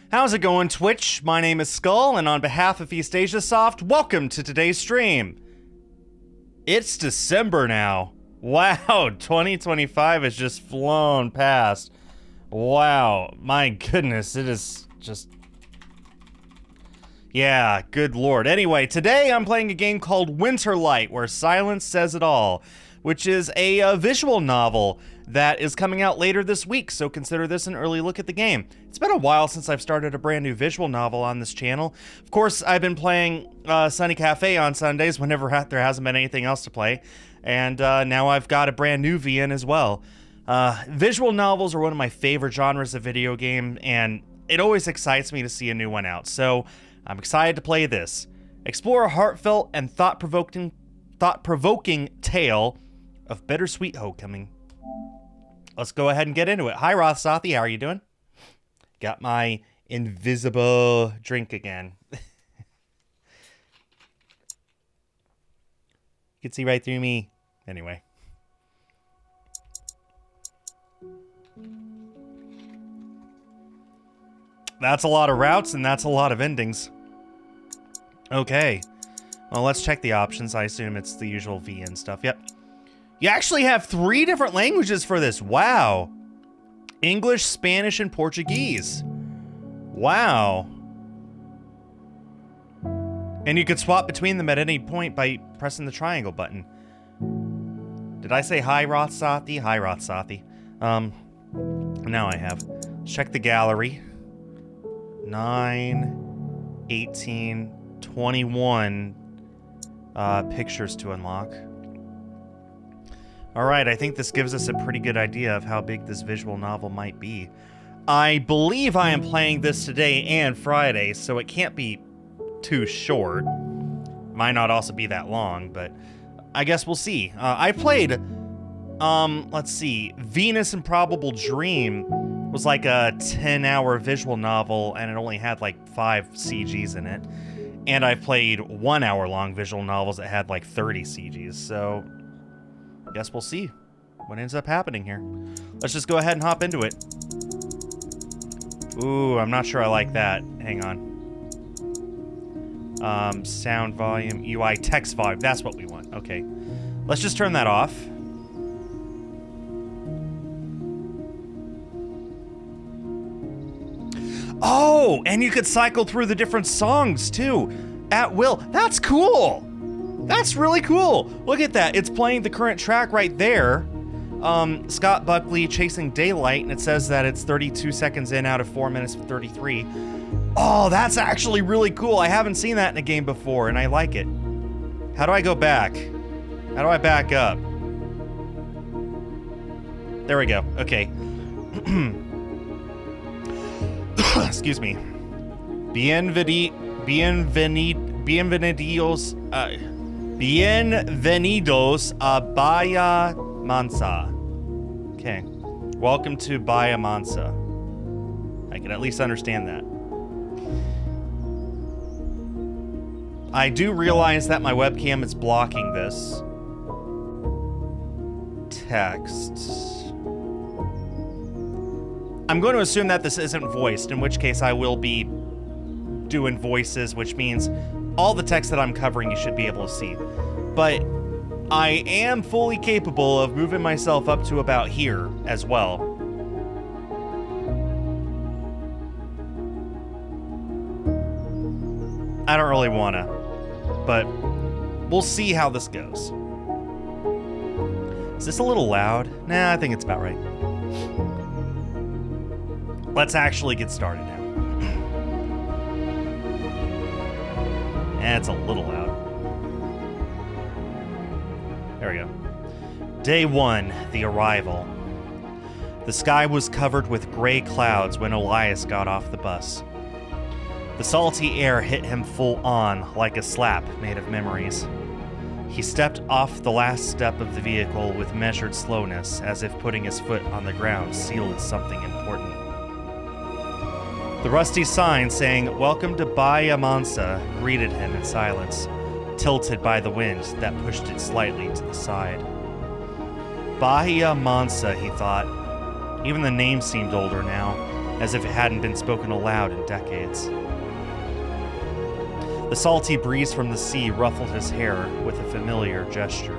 How's it going, Twitch? My name is Skull, and on behalf of East Asia Soft, welcome to today's stream. It's December now. Wow, 2025 has just flown past. Wow, my goodness, it is just... Yeah, good lord. Anyway, today I'm playing a game called Winterlight, where silence says it all, which is a visual novel that is coming out later this week, so consider this an early look at the game. It's been a while since I've started a brand new visual novel on this channel. Of course, I've been playing Sunny Cafe on Sundays whenever there hasn't been anything else to play, and now I've got a brand new VN as well. Visual novels are one of my favorite genres of video game, and it always excites me to see a new one out, so I'm excited to play this. Explore a heartfelt and thought-provoking tale of bittersweet homecoming. Let's go ahead and get into it. Hi, Roth Sathi. How are you doing? Got my invisible drink again. You can see right through me. Anyway. That's a lot of routes, and that's a lot of endings. Okay. Well, let's check the options. I assume it's the usual VN stuff. Yep. You actually have 3 different languages for this. Wow. English, Spanish, and Portuguese. Wow. And you could swap between them at any point by pressing the triangle button. Did I say hi, Roth Sathi? Hi, Roth Sathi. Now I have. Let's check the gallery. 9, 18, 21 pictures to unlock. Alright, I think this gives us a pretty good idea of how big this visual novel might be. I believe I am playing this today and Friday, so it can't be too short. Might not also be that long, but I guess we'll see. I played, let's see, Venus Improbable Dream was like a 10-hour visual novel, and it only had like 5 CGs in it. And I've played 1-hour-long visual novels that had like 30 CGs, so guess we'll see what ends up happening here. Let's just go ahead and hop into it. Ooh, I'm not sure I like that. Hang on. Sound volume, UI text volume. That's what we want. Okay. Let's just turn that off. Oh, and you could cycle through the different songs too, at will. That's cool. That's really cool. Look at that. It's playing the current track right there. Scott Buckley, Chasing Daylight, and it says that it's 32 seconds in out of 4 minutes 33. Oh, that's actually really cool. I haven't seen that in a game before, and I like it. How do I go back? How do I back up? There we go. Okay. Excuse me. Bienvenidos a Bahia Mansa. Okay. Welcome to Bahia Mansa. I can at least understand that. I do realize that my webcam is blocking this text. I'm going to assume that this isn't voiced, in which case I will be doing voices, which means all the text that I'm covering you should be able to see. But I am fully capable of moving myself up to about here as well. I don't really wanna, but we'll see how this goes. Is this a little loud? Nah, I think it's about right. Let's actually get started now. It's a little loud. There we go. Day 1, the arrival. The sky was covered with gray clouds when Elias got off the bus. The salty air hit him full on, like a slap made of memories. He stepped off the last step of the vehicle with measured slowness, as if putting his foot on the ground sealed something important. The rusty sign saying, "Welcome to Bahia Mansa," greeted him in silence, tilted by the wind that pushed it slightly to the side. Bahia Mansa, he thought. Even the name seemed older now. as if it hadn't been spoken aloud in decades. The salty breeze from the sea ruffled his hair with a familiar gesture.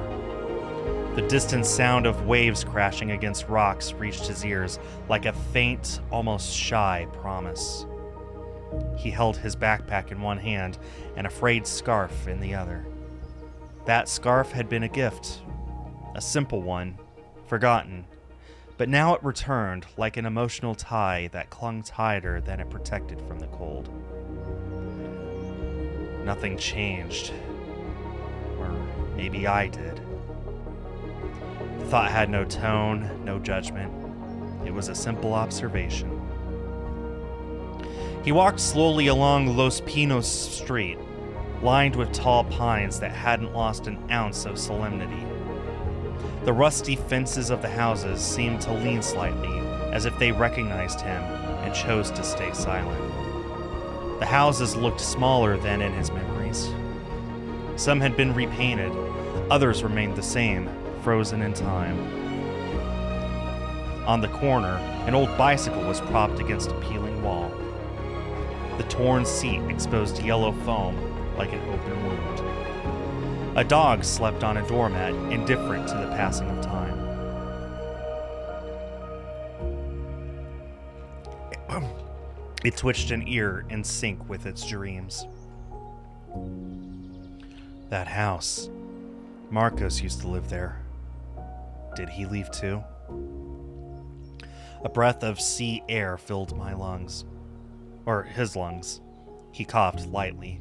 The distant sound of waves crashing against rocks reached his ears like a faint, almost shy promise. He held his backpack in one hand and a frayed scarf in the other. That scarf had been a gift, a simple one, forgotten, but now it returned like an emotional tie that clung tighter than it protected from the cold. Nothing changed. Or maybe I did. The thought had no tone, no judgment. It was a simple observation. He walked slowly along Los Pinos Street, lined with tall pines that hadn't lost an ounce of solemnity. The rusty fences of the houses seemed to lean slightly, as if they recognized him and chose to stay silent. The houses looked smaller than in his memories. Some had been repainted, others remained the same, frozen in time. On the corner, an old bicycle was propped against a peeling wall. The torn seat exposed yellow foam like an open wound. A dog slept on a doormat, indifferent to the passing of time. It twitched an ear in sync with its dreams. That house. Marcos used to live there. Did he leave too? A breath of sea air filled my lungs. Or his lungs. He coughed lightly.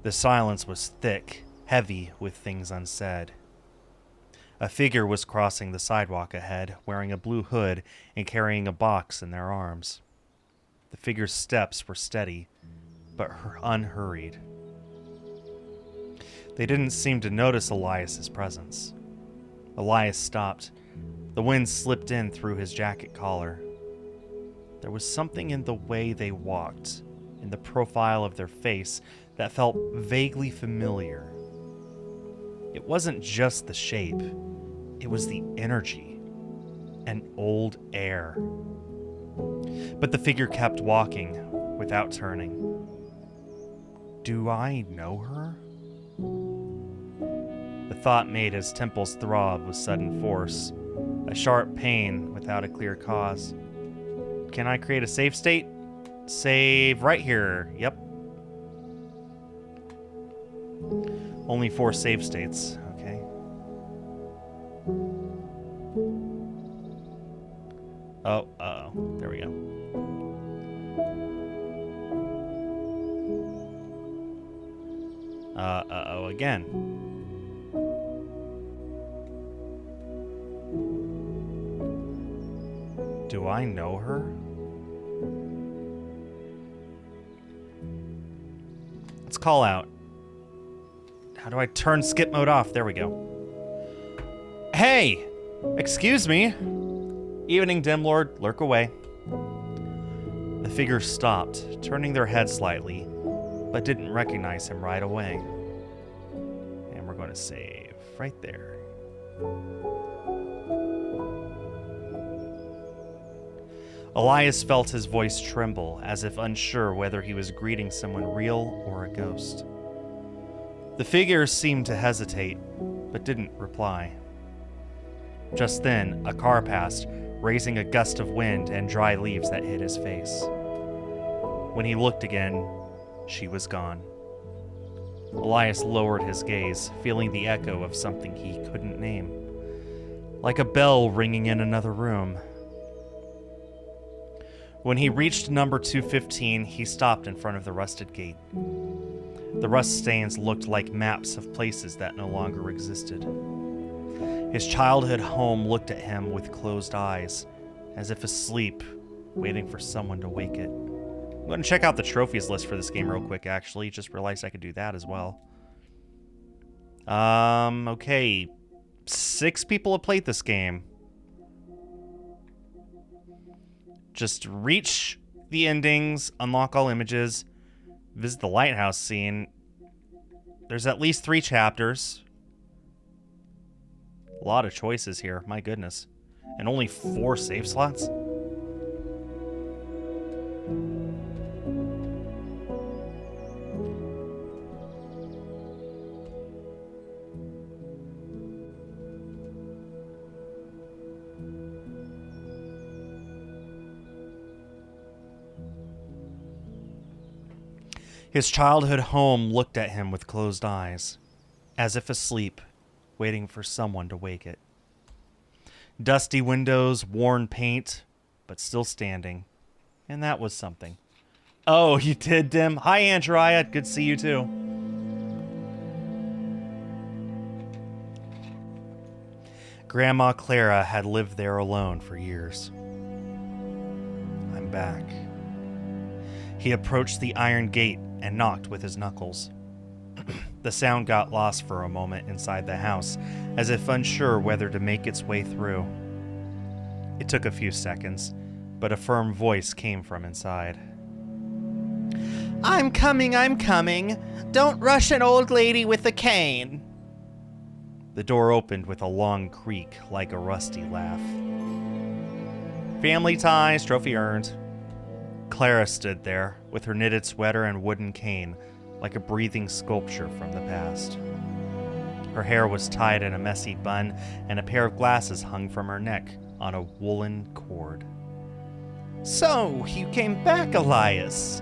The silence was thick, heavy with things unsaid. A figure was crossing the sidewalk ahead, wearing a blue hood and carrying a box in their arms. The figure's steps were steady, but unhurried. They didn't seem to notice Elias's presence. Elias stopped. The wind slipped in through his jacket collar. There was something in the way they walked, in the profile of their face, that felt vaguely familiar. It wasn't just the shape. It was the energy. An old air. But the figure kept walking, without turning. Do I know her? The thought made his temples throb with sudden force, a sharp pain without a clear cause. Can I create a save state? Save right here. Yep. Only 4 save states. Okay. Oh, uh-oh. There we go. Uh-oh again. Do I know her? Let's call out. How do I turn skip mode off? There we go. Hey! Excuse me. Evening, Dim Lord. Lurk away. The figure stopped, turning their head slightly, but didn't recognize him right away. And we're going to save right there. Elias felt his voice tremble, as if unsure whether he was greeting someone real or a ghost. The figure seemed to hesitate, but didn't reply. Just then, a car passed, raising a gust of wind and dry leaves that hit his face. When he looked again, she was gone. Elias lowered his gaze, feeling the echo of something he couldn't name. Like a bell ringing in another room. When he reached number 215, he stopped in front of the rusted gate. The rust stains looked like maps of places that no longer existed. His childhood home looked at him with closed eyes, as if asleep, waiting for someone to wake it. I'm going to check out the trophies list for this game real quick, actually. Just realized I could do that as well. Okay. 6 people have played this game. Just reach the endings, unlock all images, visit the lighthouse scene. There's at least 3 chapters. A lot of choices here, my goodness. And only 4 save slots? His childhood home looked at him with closed eyes, as if asleep, waiting for someone to wake it. Dusty windows, worn paint, but still standing. And that was something. Oh, you did, Dim? Hi, Andrea. Good to see you, too. Grandma Clara had lived there alone for years. I'm back. He approached the iron gate and knocked with his knuckles. The sound got lost for a moment inside the house, as if unsure whether to make its way through. It took a few seconds, but a firm voice came from inside. I'm coming, I'm coming. Don't rush an old lady with a cane. The door opened with a long creak, like a rusty laugh. Family ties, trophy earned. Clara stood there, with her knitted sweater and wooden cane, like a breathing sculpture from the past. Her hair was tied in a messy bun, and a pair of glasses hung from her neck on a woolen cord. So, you came back, Elias.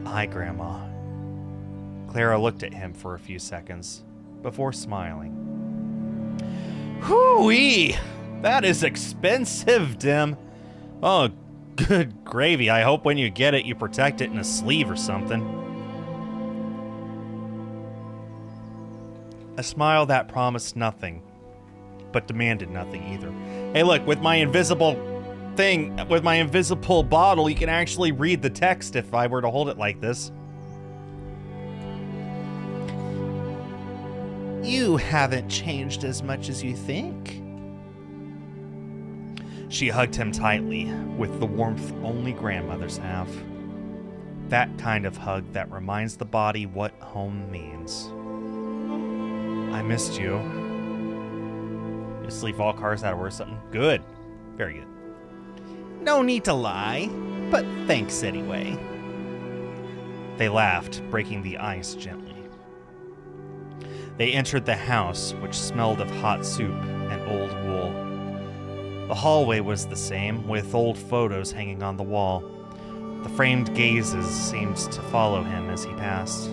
Aye, Grandma. Clara looked at him for a few seconds, before smiling. Hoo-wee! That is expensive, Dim. Oh, good gravy. I hope when you get it, you protect it in a sleeve or something. A smile that promised nothing, but demanded nothing either. Hey, look, with my invisible bottle, you can actually read the text if I were to hold it like this. You haven't changed as much as you think. She hugged him tightly, with the warmth only grandmothers have. That kind of hug that reminds the body what home means. I missed you. You sleep all cars out of or something? Good. Very good. No need to lie, but thanks anyway. They laughed, breaking the ice gently. They entered the house, which smelled of hot soup and old wool. The hallway was the same, with old photos hanging on the wall. The framed gazes seemed to follow him as he passed.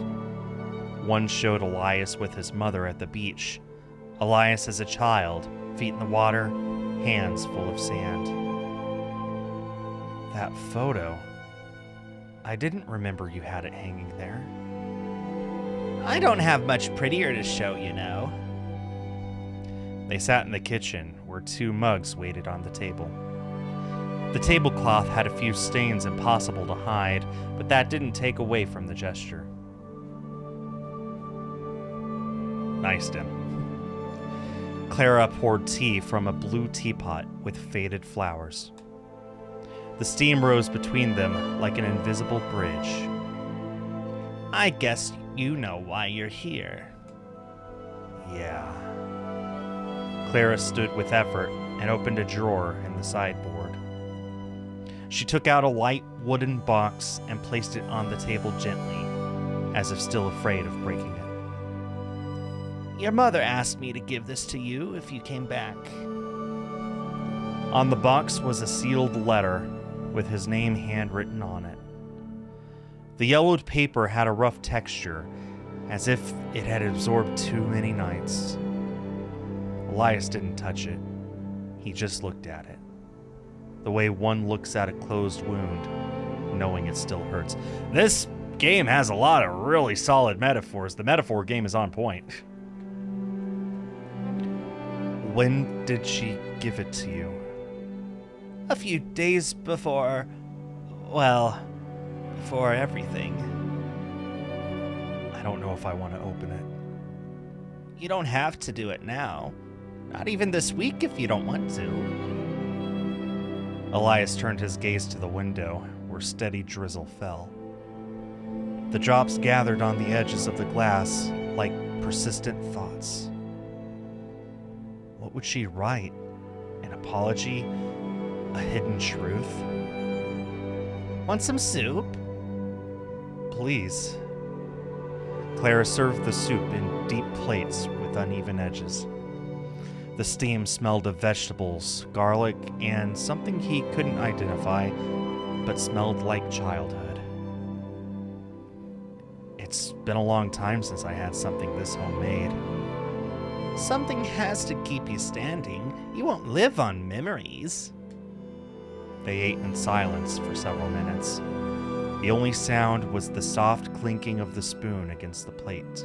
One showed Elias with his mother at the beach. Elias as a child, feet in the water, hands full of sand. That photo. I didn't remember you had it hanging there. I don't have much prettier to show, you know. They sat in the kitchen, where 2 mugs waited on the table. The tablecloth had a few stains impossible to hide, but that didn't take away from the gesture. Nice, Dim. Clara poured tea from a blue teapot with faded flowers. The steam rose between them like an invisible bridge. I guess you know why you're here. Yeah. Clara stood with effort and opened a drawer in the sideboard. She took out a light wooden box and placed it on the table gently, as if still afraid of breaking it. Your mother asked me to give this to you if you came back. On the box was a sealed letter with his name handwritten on it. The yellowed paper had a rough texture, as if it had absorbed too many nights. Elias didn't touch it. He just looked at it. The way one looks at a closed wound, knowing it still hurts. This game has a lot of really solid metaphors. The metaphor game is on point. When did she give it to you? A few days before, well, before everything. I don't know if I want to open it. You don't have to do it now. Not even this week if you don't want to. Elias turned his gaze to the window, where steady drizzle fell. The drops gathered on the edges of the glass like persistent thoughts. What would she write? An apology? A hidden truth? Want some soup? Please. Clara served the soup in deep plates with uneven edges. The steam smelled of vegetables, garlic, and something he couldn't identify, but smelled like childhood. It's been a long time since I had something this homemade. Something has to keep you standing. You won't live on memories. They ate in silence for several minutes. The only sound was the soft clinking of the spoon against the plate.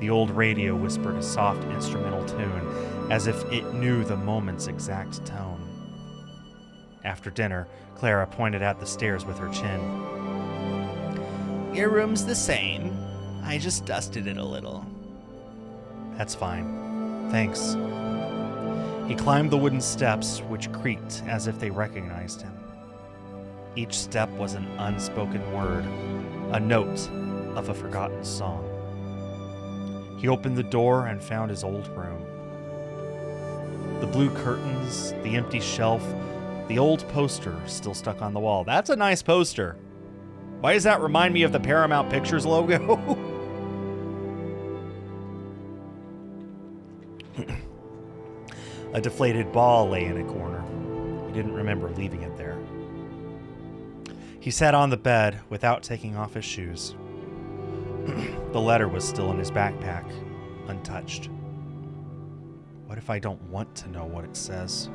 The old radio whispered a soft instrumental tune, as if it knew the moment's exact tone. After dinner, Clara pointed at the stairs with her chin. Your room's the same. I just dusted it a little. That's fine. Thanks. He climbed the wooden steps, which creaked as if they recognized him. Each step was an unspoken word, a note of a forgotten song. He opened the door and found his old room. The blue curtains, the empty shelf, the old poster still stuck on the wall. That's a nice poster. Why does that remind me of the Paramount Pictures logo? A deflated ball lay in a corner. He didn't remember leaving it there. He sat on the bed without taking off his shoes. The letter was still in his backpack, untouched. What if I don't want to know what it says?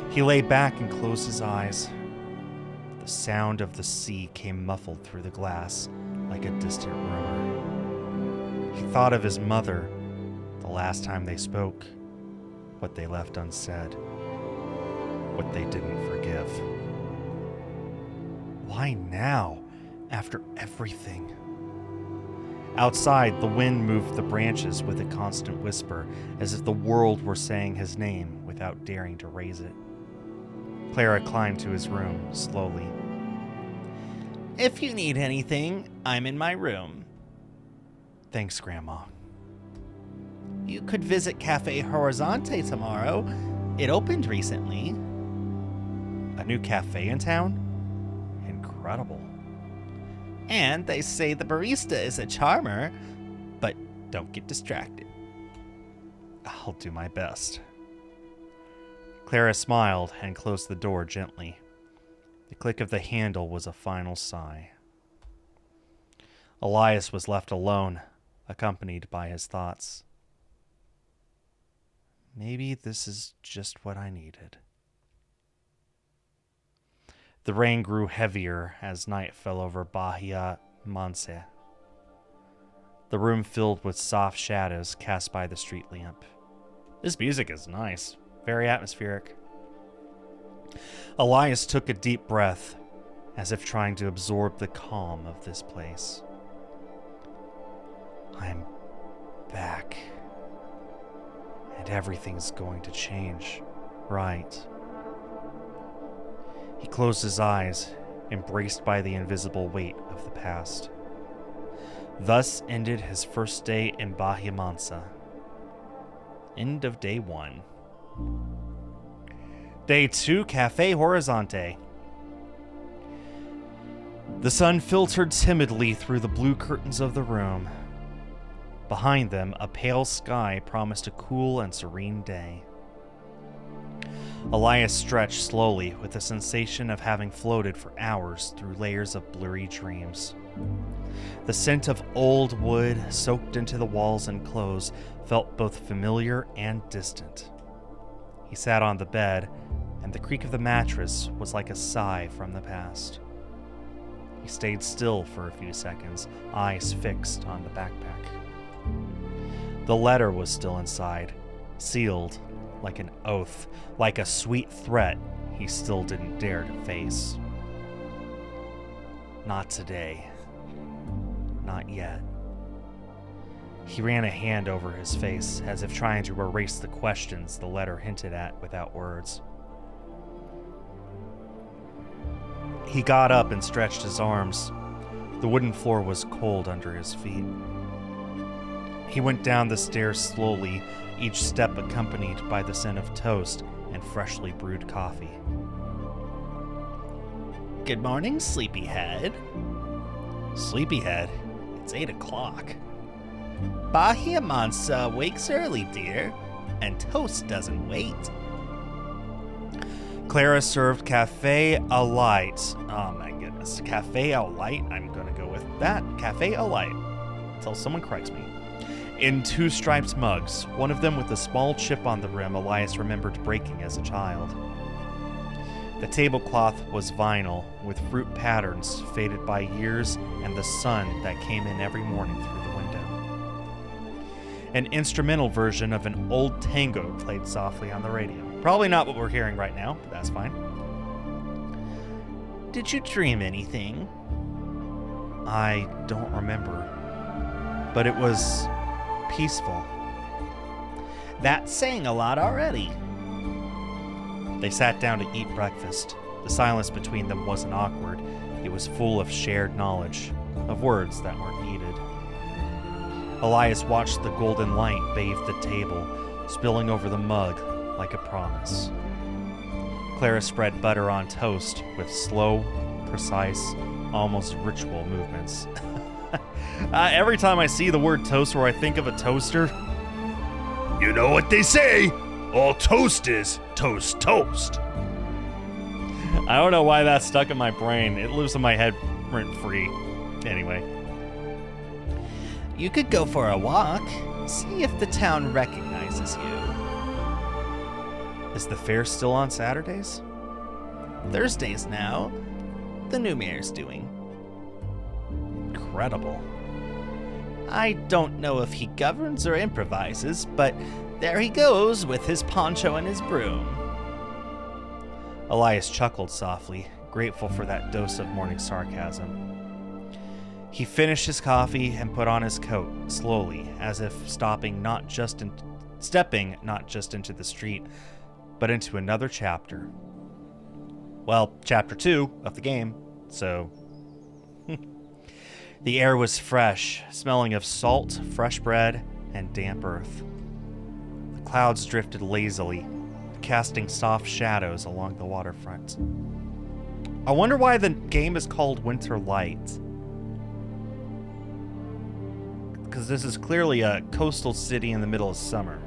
He lay back and closed his eyes. The sound of the sea came muffled through the glass like a distant rumor. He thought of his mother, the last time they spoke, what they left unsaid, what they didn't forgive. Why now, after everything? Outside, the wind moved the branches with a constant whisper, as if the world were saying his name without daring to raise it. Clara climbed to his room, slowly. If you need anything, I'm in my room. Thanks, Grandma. You could visit Cafe Horizonte tomorrow. It opened recently. A new cafe in town? Incredible. And they say the barista is a charmer, but don't get distracted. I'll do my best. Clara smiled and closed the door gently. The click of the handle was a final sigh. Elias was left alone, accompanied by his thoughts. Maybe this is just what I needed. The rain grew heavier as night fell over Bahia Manse. The room filled with soft shadows cast by the street lamp. This music is nice, very atmospheric. Elias took a deep breath, as if trying to absorb the calm of this place. I'm back. And everything's going to change, right? He closed his eyes, embraced by the invisible weight of the past. Thus ended his first day in Bahia Mansa. End of day 1. Day 2, Cafe Horizonte. The sun filtered timidly through the blue curtains of the room. Behind them, a pale sky promised a cool and serene day. Elias stretched slowly with the sensation of having floated for hours through layers of blurry dreams. The scent of old wood soaked into the walls and clothes felt both familiar and distant. He sat on the bed, and the creak of the mattress was like a sigh from the past. He stayed still for a few seconds, eyes fixed on the backpack. The letter was still inside, sealed like an oath, like a sweet threat he still didn't dare to face. Not today. Not yet. He ran a hand over his face, as if trying to erase the questions the letter hinted at without words. He got up and stretched his arms. The wooden floor was cold under his feet. He went down the stairs slowly, each step accompanied by the scent of toast and freshly brewed coffee. Good morning, sleepyhead. Sleepyhead? It's 8 o'clock. Bahia Mansa wakes early, dear, and toast doesn't wait. Clara served Cafe au Lait. Oh my goodness. Cafe au Lait, I'm going to go with. that Cafe Alight, until someone corrects me. In 2 striped mugs, one of them with a small chip on the rim Elias remembered breaking as a child. The tablecloth was vinyl, with fruit patterns faded by years and the sun that came in every morning through the window. An instrumental version of an old tango played softly on the radio. Probably not what we're hearing right now, but that's fine. Did you dream anything? I don't remember, but it was peaceful. That's saying a lot already. They sat down to eat breakfast. The silence between them wasn't awkward. It was full of shared knowledge, of words that weren't needed. Elias watched the golden light bathe the table, spilling over the mug like a promise. Clara spread butter on toast with slow, precise, almost ritual movements. Every time I see the word toast or I think of a toaster, You know what they say, all toast is toast toast. I don't know why that's stuck in my brain. It lives in my head rent-free. Anyway. You could go for a walk, see if the town recognizes you. Is the fair still on Saturdays? Thursdays now. The new mayor's doing. Incredible. I don't know if he governs or improvises, but there he goes with his poncho and his broom. Elias chuckled softly, grateful for that dose of morning sarcasm. He finished his coffee and put on his coat, slowly, as if stepping not just into the street, but into another chapter. Well, chapter 2 of the game, so... The air was fresh, smelling of salt, fresh bread, and damp earth. The clouds drifted lazily, casting soft shadows along the waterfront. I wonder why the game is called Winterlight. Because this is clearly a coastal city in the middle of summer.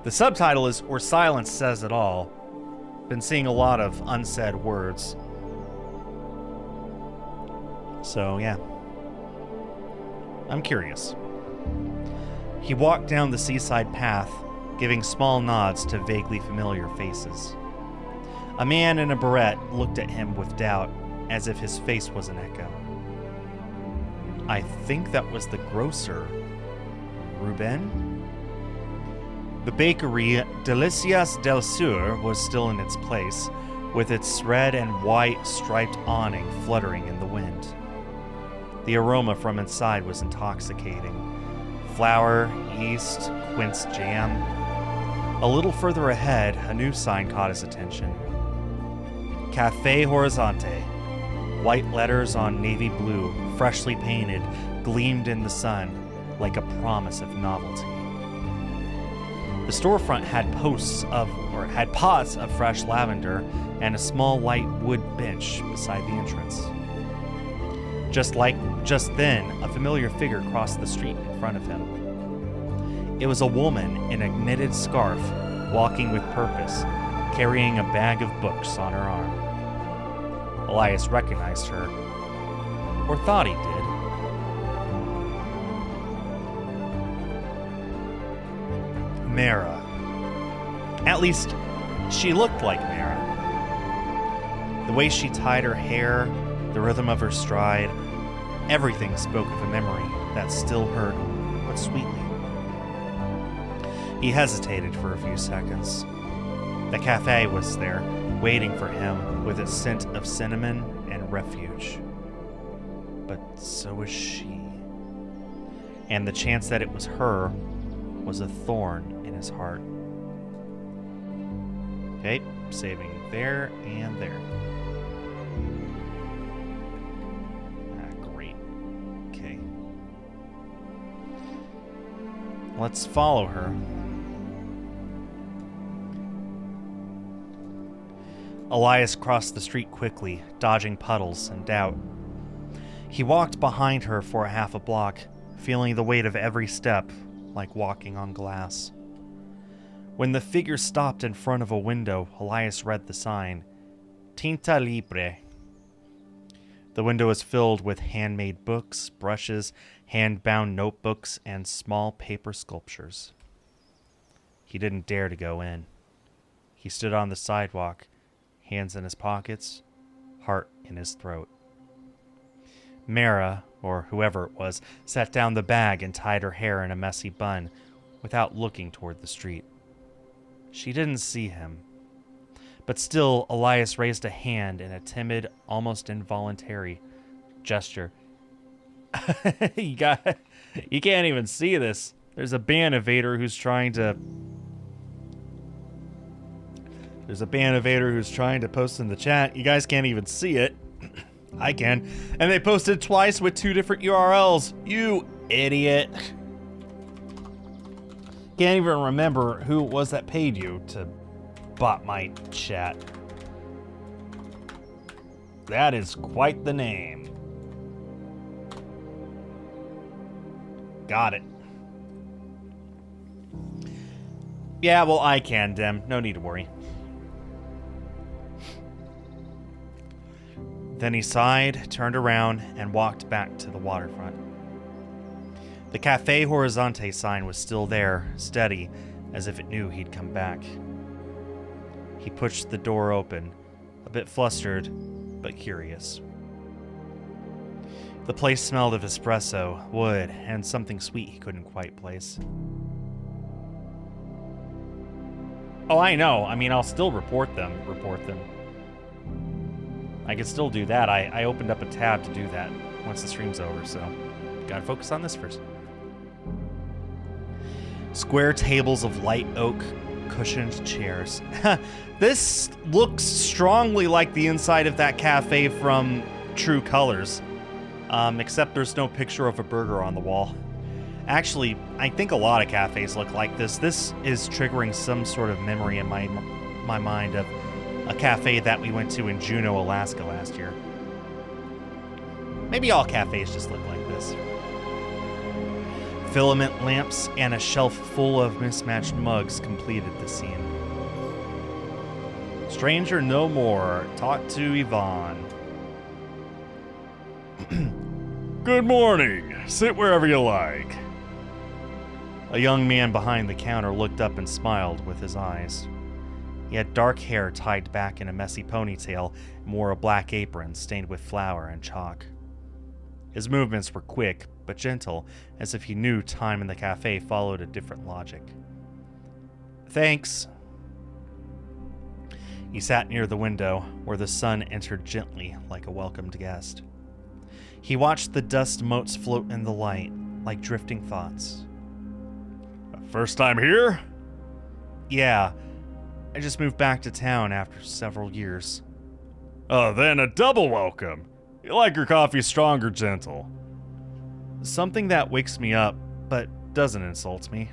The subtitle is Or Silence Says It All. Been seeing a lot of unsaid words. So, yeah. I'm curious. He walked down the seaside path, giving small nods to vaguely familiar faces. A man in a beret looked at him with doubt, as if his face was an echo. I think that was the grocer. Ruben? The bakery Delicias del Sur was still in its place, with its red and white striped awning fluttering in the wind. The aroma from inside was intoxicating. Flour, yeast, quince jam. A little further ahead, a new sign caught his attention. Cafe Horizonte. White letters on navy blue, freshly painted, gleamed in the sun like a promise of novelty. The storefront had pots of fresh lavender and a small light wood bench beside the entrance. Just then, a familiar figure crossed the street in front of him. It was a woman in a knitted scarf, walking with purpose, carrying a bag of books on her arm. Elias recognized her, or thought he did. Mara. At least, she looked like Mara. The way she tied her hair, the rhythm of her stride, everything spoke of a memory that still hurt, but sweetly. He hesitated for a few seconds. The cafe was there, waiting for him with its scent of cinnamon and refuge. But so was she. And the chance that it was her was a thorn in his heart. Okay, saving there and there. Great. Okay. Let's follow her. Elias crossed the street quickly, dodging puddles and doubt. He walked behind her for a half a block, feeling the weight of every step like walking on glass. When the figure stopped in front of a window, Elias read the sign, Tinta Libre. The window is filled with handmade books, brushes, hand-bound notebooks, and small paper sculptures. He didn't dare to go in. He stood on the sidewalk, hands in his pockets, heart in his throat. Mara, or whoever it was, set down the bag and tied her hair in a messy bun without looking toward the street. She didn't see him. But still, Elias raised a hand in a timid, almost involuntary gesture. You can't even see this. There's a ban evader who's trying to post in the chat. You guys can't even see it. I can. And they posted twice with 2 different URLs. You idiot. Can't even remember who it was that paid you to bot my chat. That is quite the name. Got it. Yeah, well, I can, Dem. No need to worry. Then he sighed, turned around, and walked back to the waterfront. The Café Horizonte sign was still there, steady, as if it knew he'd come back. He pushed the door open, a bit flustered, but curious. The place smelled of espresso, wood, and something sweet he couldn't quite place. Oh, I know. I mean, I'll still report them. I can still do that. I opened up a tab to do that once the stream's over, so gotta focus on this first. Square tables of light oak cushioned chairs. This looks strongly like the inside of that cafe from True Colors, except there's no picture of a burger on the wall. Actually, I think a lot of cafes look like this. This is triggering some sort of memory in my mind of a cafe that we went to in Juneau, Alaska last year. Maybe all cafes just look like this. Filament lamps and a shelf full of mismatched mugs completed the scene. Stranger no more. Talk to Yvonne. Good morning. Sit wherever you like. A young man behind the counter looked up and smiled with his eyes. He had dark hair tied back in a messy ponytail and wore a black apron stained with flour and chalk. His movements were quick, but gentle, as if he knew time in the cafe followed a different logic. Thanks. He sat near the window, where the sun entered gently like a welcomed guest. He watched the dust motes float in the light, like drifting thoughts. First time here? Yeah, I just moved back to town after several years. Oh, then a double welcome. You like your coffee strong or gentle? Something that wakes me up, but doesn't insult me.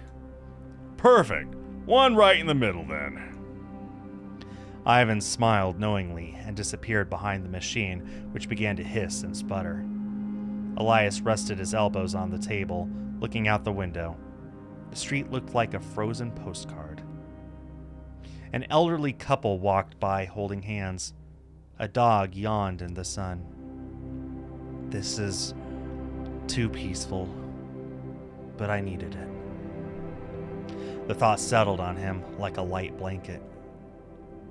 Perfect. One right in the middle, then. Ivan smiled knowingly and disappeared behind the machine, which began to hiss and sputter. Elias rested his elbows on the table, looking out the window. The street looked like a frozen postcard. An elderly couple walked by holding hands. A dog yawned in the sun. This is too peaceful, but I needed it. The thought settled on him like a light blanket.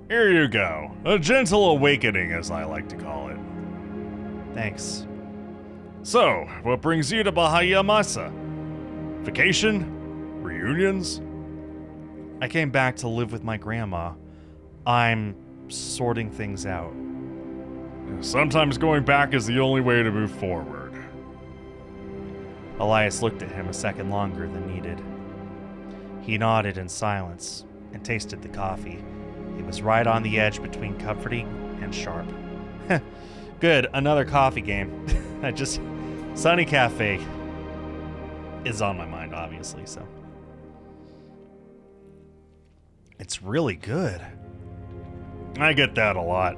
Here you go. A gentle awakening, as I like to call it. Thanks. So, what brings you to Bahia Masa? Vacation? Reunions? I came back to live with my grandma. I'm sorting things out. Sometimes going back is the only way to move forward. Elias looked at him a second longer than needed. He nodded in silence and tasted the coffee. It was right on the edge between comforting and sharp. Good, another coffee game. Sunny Cafe is on my mind, obviously, so. It's really good. I get that a lot,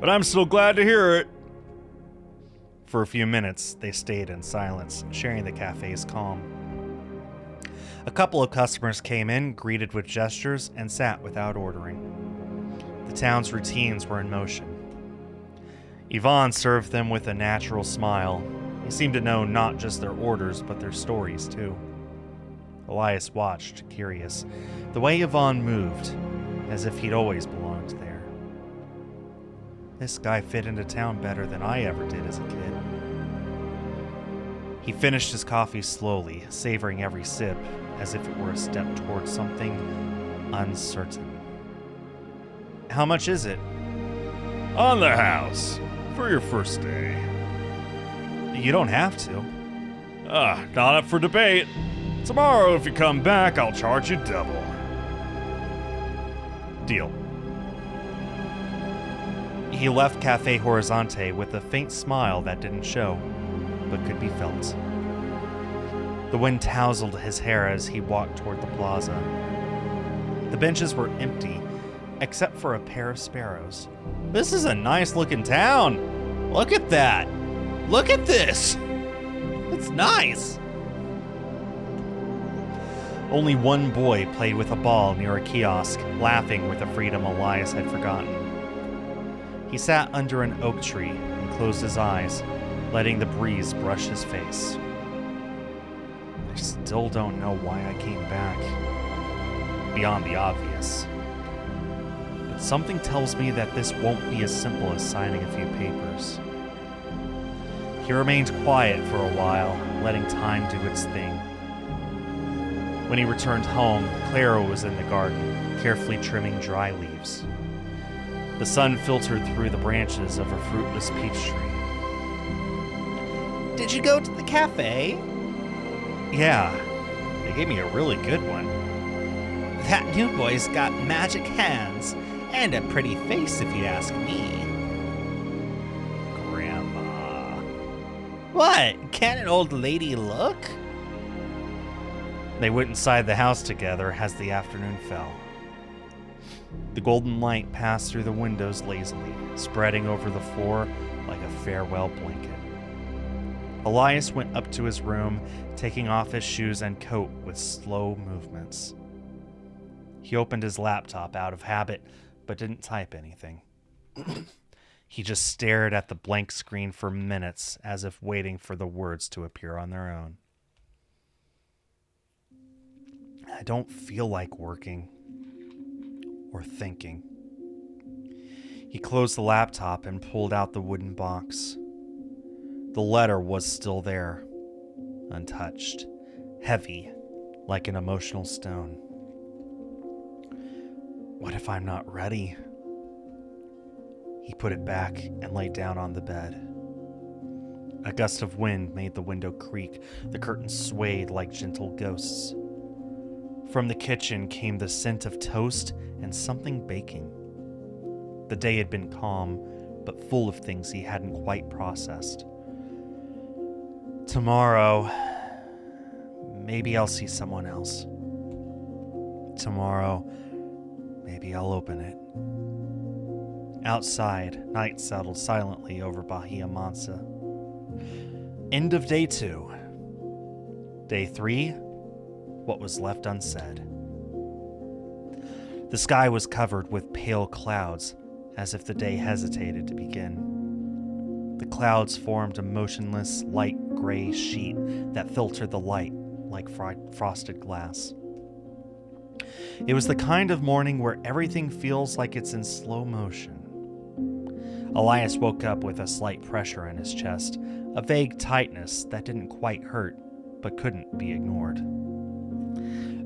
but I'm still glad to hear it. For a few minutes, they stayed in silence, sharing the cafe's calm. A couple of customers came in, greeted with gestures, and sat without ordering. The town's routines were in motion. Yvonne served them with a natural smile. He seemed to know not just their orders, but their stories, too. Elias watched, curious, the way Yvonne moved, as if he'd always belonged there. This guy fit into town better than I ever did as a kid. He finished his coffee slowly, savoring every sip, as if it were a step towards something uncertain. How much is it? On the house. For your first day. You don't have to. Not up for debate. Tomorrow, if you come back, I'll charge you double. Deal. He left Cafe Horizonte with a faint smile that didn't show, but could be felt. The wind tousled his hair as he walked toward the plaza. The benches were empty, except for a pair of sparrows. This is a nice-looking town. Look at that. Look at this. It's nice. Only one boy played with a ball near a kiosk, laughing with a freedom Elias had forgotten. He sat under an oak tree and closed his eyes, letting the breeze brush his face. I still don't know why I came back, beyond the obvious. But something tells me that this won't be as simple as signing a few papers. He remained quiet for a while, letting time do its thing. When he returned home, Clara was in the garden, carefully trimming dry leaves. The sun filtered through the branches of her fruitless peach tree. Did you go to the cafe? Yeah, they gave me a really good one. That new boy's got magic hands and a pretty face, if you ask me. Grandma. What? Can an old lady look? They went inside the house together as the afternoon fell. The golden light passed through the windows lazily, spreading over the floor like a farewell blanket. Elias went up to his room, taking off his shoes and coat with slow movements. He opened his laptop out of habit, but didn't type anything. He just stared at the blank screen for minutes, as if waiting for the words to appear on their own. I don't feel like working or thinking. He closed the laptop and pulled out the wooden box. The letter was still there, untouched, heavy, like an emotional stone. What if I'm not ready? He put it back and lay down on the bed. A gust of wind made the window creak. The curtains swayed like gentle ghosts. From the kitchen came the scent of toast and something baking. The day had been calm, but full of things he hadn't quite processed. Tomorrow, maybe I'll see someone else. Tomorrow, maybe I'll open it. Outside, night settled silently over Bahia Mansa. End of day 2. Day 3, what was left unsaid. The sky was covered with pale clouds, as if the day hesitated to begin. The clouds formed a motionless, light gray sheet that filtered the light like frosted glass. It was the kind of morning where everything feels like it's in slow motion. Elias woke up with a slight pressure in his chest, a vague tightness that didn't quite hurt, but couldn't be ignored.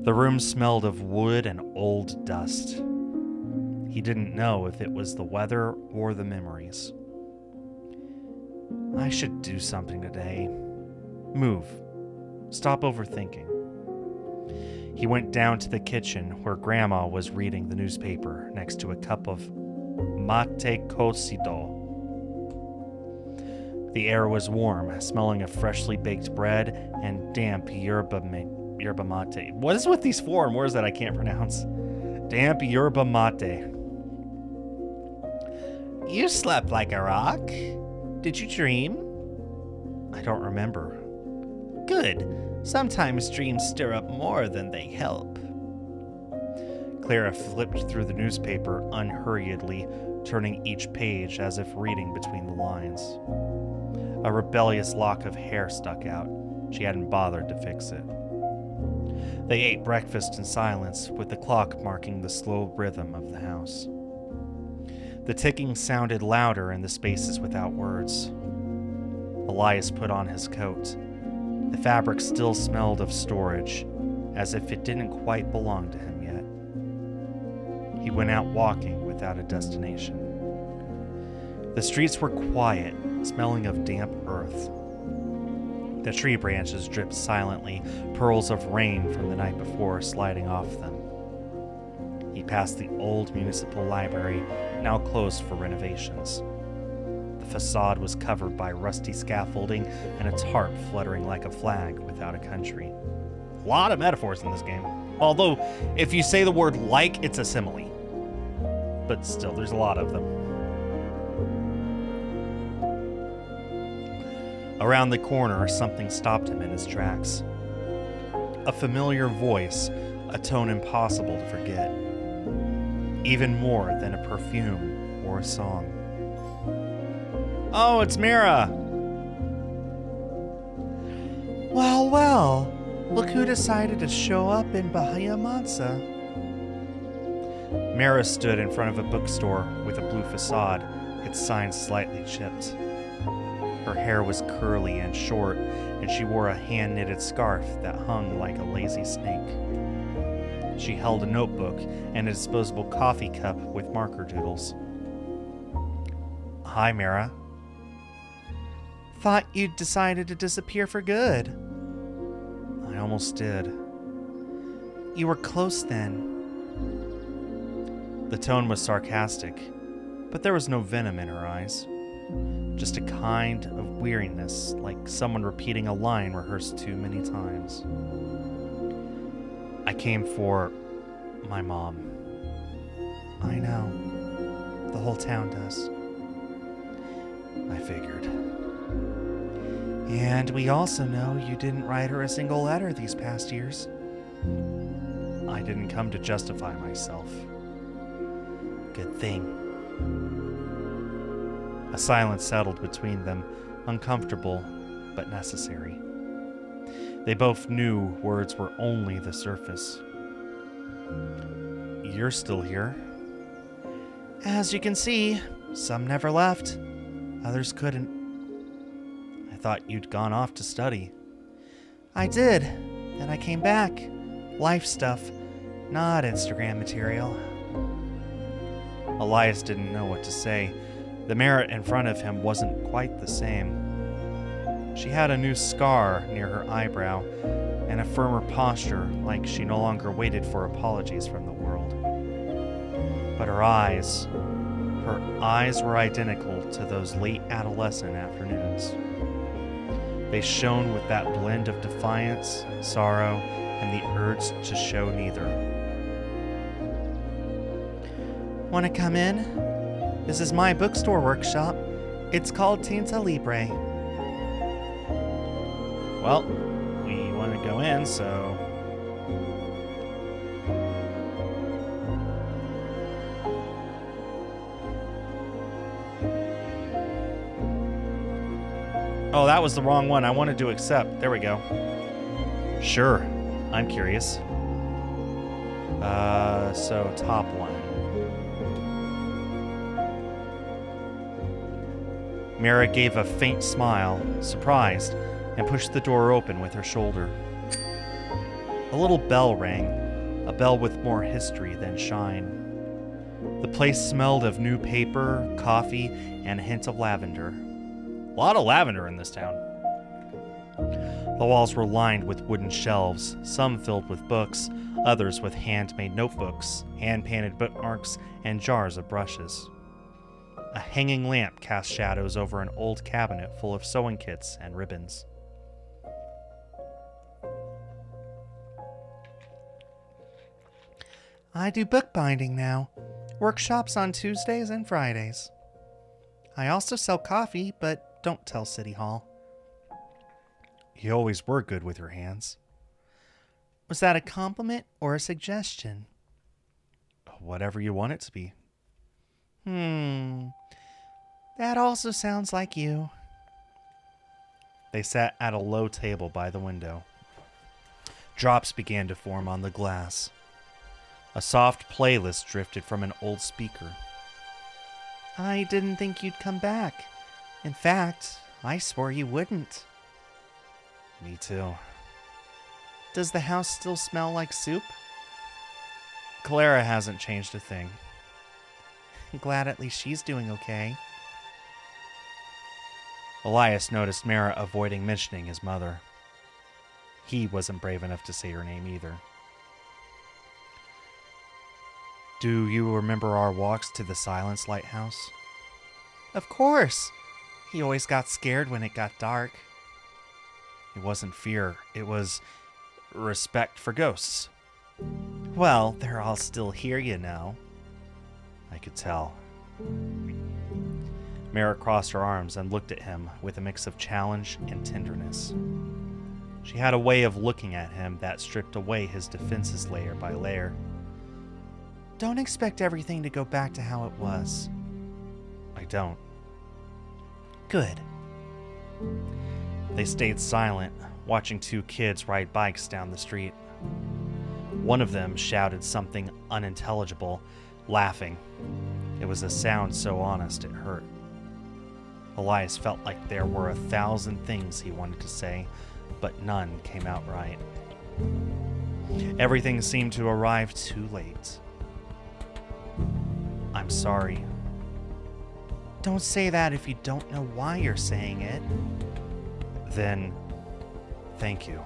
The room smelled of wood and old dust. He didn't know if it was the weather or the memories. I should do something today. Move. Stop overthinking. He went down to the kitchen where Grandma was reading the newspaper next to a cup of mate cocido. The air was warm, smelling of freshly baked bread and damp yerba mate. What is with these foreign words that I can't pronounce? Damp yerba mate. You slept like a rock. Did you dream? I don't remember. Good. Sometimes dreams stir up more than they help. Clara flipped through the newspaper unhurriedly, turning each page as if reading between the lines. A rebellious lock of hair stuck out. She hadn't bothered to fix it. They ate breakfast in silence, with the clock marking the slow rhythm of the house. The ticking sounded louder in the spaces without words. Elias put on his coat. The fabric still smelled of storage, as if it didn't quite belong to him yet. He went out walking without a destination. The streets were quiet, smelling of damp earth. The tree branches dripped silently, pearls of rain from the night before sliding off them. He passed the old municipal library, now closed for renovations. The facade was covered by rusty scaffolding and a tarp fluttering like a flag without a country. A lot of metaphors in this game. Although, if you say the word like, it's a simile. But still, there's a lot of them. Around the corner, something stopped him in his tracks. A familiar voice, a tone impossible to forget. Even more than a perfume or a song. Oh, it's Mira! Well, well, look who decided to show up in Bahia Mansa. Mira stood in front of a bookstore with a blue facade, its sign slightly chipped. Her hair was curly and short, and she wore a hand-knitted scarf that hung like a lazy snake. She held a notebook and a disposable coffee cup with marker doodles. Hi, Mira. Thought you'd decided to disappear for good. I almost did. You were close then. The tone was sarcastic, but there was no venom in her eyes. Just a kind of weariness, like someone repeating a line rehearsed too many times. I came for my mom. I know. The whole town does. I figured. And we also know you didn't write her a single letter these past years. I didn't come to justify myself. Good thing. A silence settled between them, uncomfortable but necessary. They both knew words were only the surface. You're still here. As you can see, some never left. Others couldn't. I thought you'd gone off to study. I did. Then I came back. Life stuff, not Instagram material. Elias didn't know what to say. The Merit in front of him wasn't quite the same. She had a new scar near her eyebrow and a firmer posture, like she no longer waited for apologies from the world. But her eyes were identical to those late adolescent afternoons. They shone with that blend of defiance, sorrow, and the urge to show neither. Want to come in? This is my bookstore workshop. It's called Tinta Libre. Well, we want to go in, so... Oh, that was the wrong one. I wanted to accept. There we go. Sure. I'm curious. So top one. Mira gave a faint smile, surprised, and pushed the door open with her shoulder. A little bell rang, a bell with more history than shine. The place smelled of new paper, coffee, and a hint of lavender. A lot of lavender in this town. The walls were lined with wooden shelves, some filled with books, others with handmade notebooks, hand-painted bookmarks, and jars of brushes. A hanging lamp cast shadows over an old cabinet full of sewing kits and ribbons. I do bookbinding now. Workshops on Tuesdays and Fridays. I also sell coffee, but don't tell City Hall. You always were good with your hands. Was that a compliment or a suggestion? Whatever you want it to be. That also sounds like you. They sat at a low table by the window. Drops began to form on the glass. A soft playlist drifted from an old speaker. I didn't think you'd come back. In fact, I swore you wouldn't. Me too. Does the house still smell like soup? Clara hasn't changed a thing. Glad at least she's doing okay. Elias noticed Mara avoiding mentioning his mother. He wasn't brave enough to say her name either. Do you remember our walks to the Silence Lighthouse? Of course. He always got scared when it got dark. It wasn't fear, it was respect for ghosts. Well, they're all still here, you know. I could tell. Mara crossed her arms and looked at him with a mix of challenge and tenderness. She had a way of looking at him that stripped away his defenses layer by layer. Don't expect everything to go back to how it was. I don't. Good. They stayed silent, watching two kids ride bikes down the street. One of them shouted something unintelligible, laughing. It was a sound so honest it hurt. Elias felt like there were 1,000 things he wanted to say, but none came out right. Everything seemed to arrive too late. I'm sorry. Don't say that if you don't know why you're saying it. Then, thank you.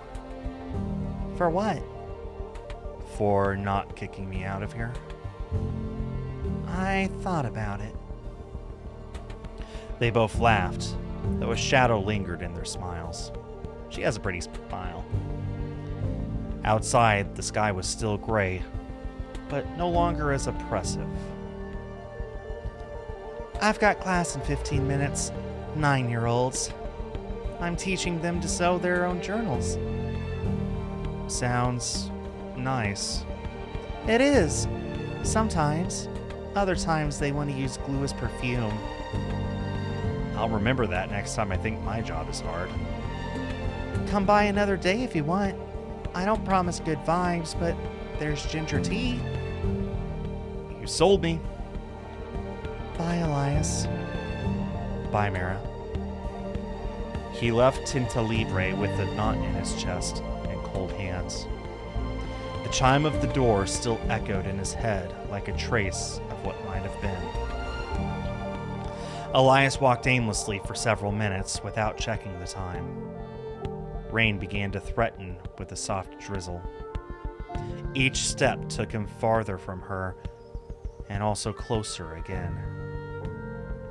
For what? For not kicking me out of here. I thought about it. They both laughed, though a shadow lingered in their smiles. She has a pretty smile. Outside, the sky was still gray, but no longer as oppressive. I've got class in 15 minutes. 9-year-olds. I'm teaching them to sew their own journals. Sounds nice. It is. Sometimes. Other times they want to use glue as perfume. I'll remember that next time I think my job is hard. Come by another day if you want. I don't promise good vibes, but there's ginger tea. You sold me. Bye, Elias. Bye, Mara. He left Tinta Libre with a knot in his chest and cold hands. The chime of the door still echoed in his head like a trace of what might have been. Elias walked aimlessly for several minutes without checking the time. Rain began to threaten with a soft drizzle. Each step took him farther from her and also closer again.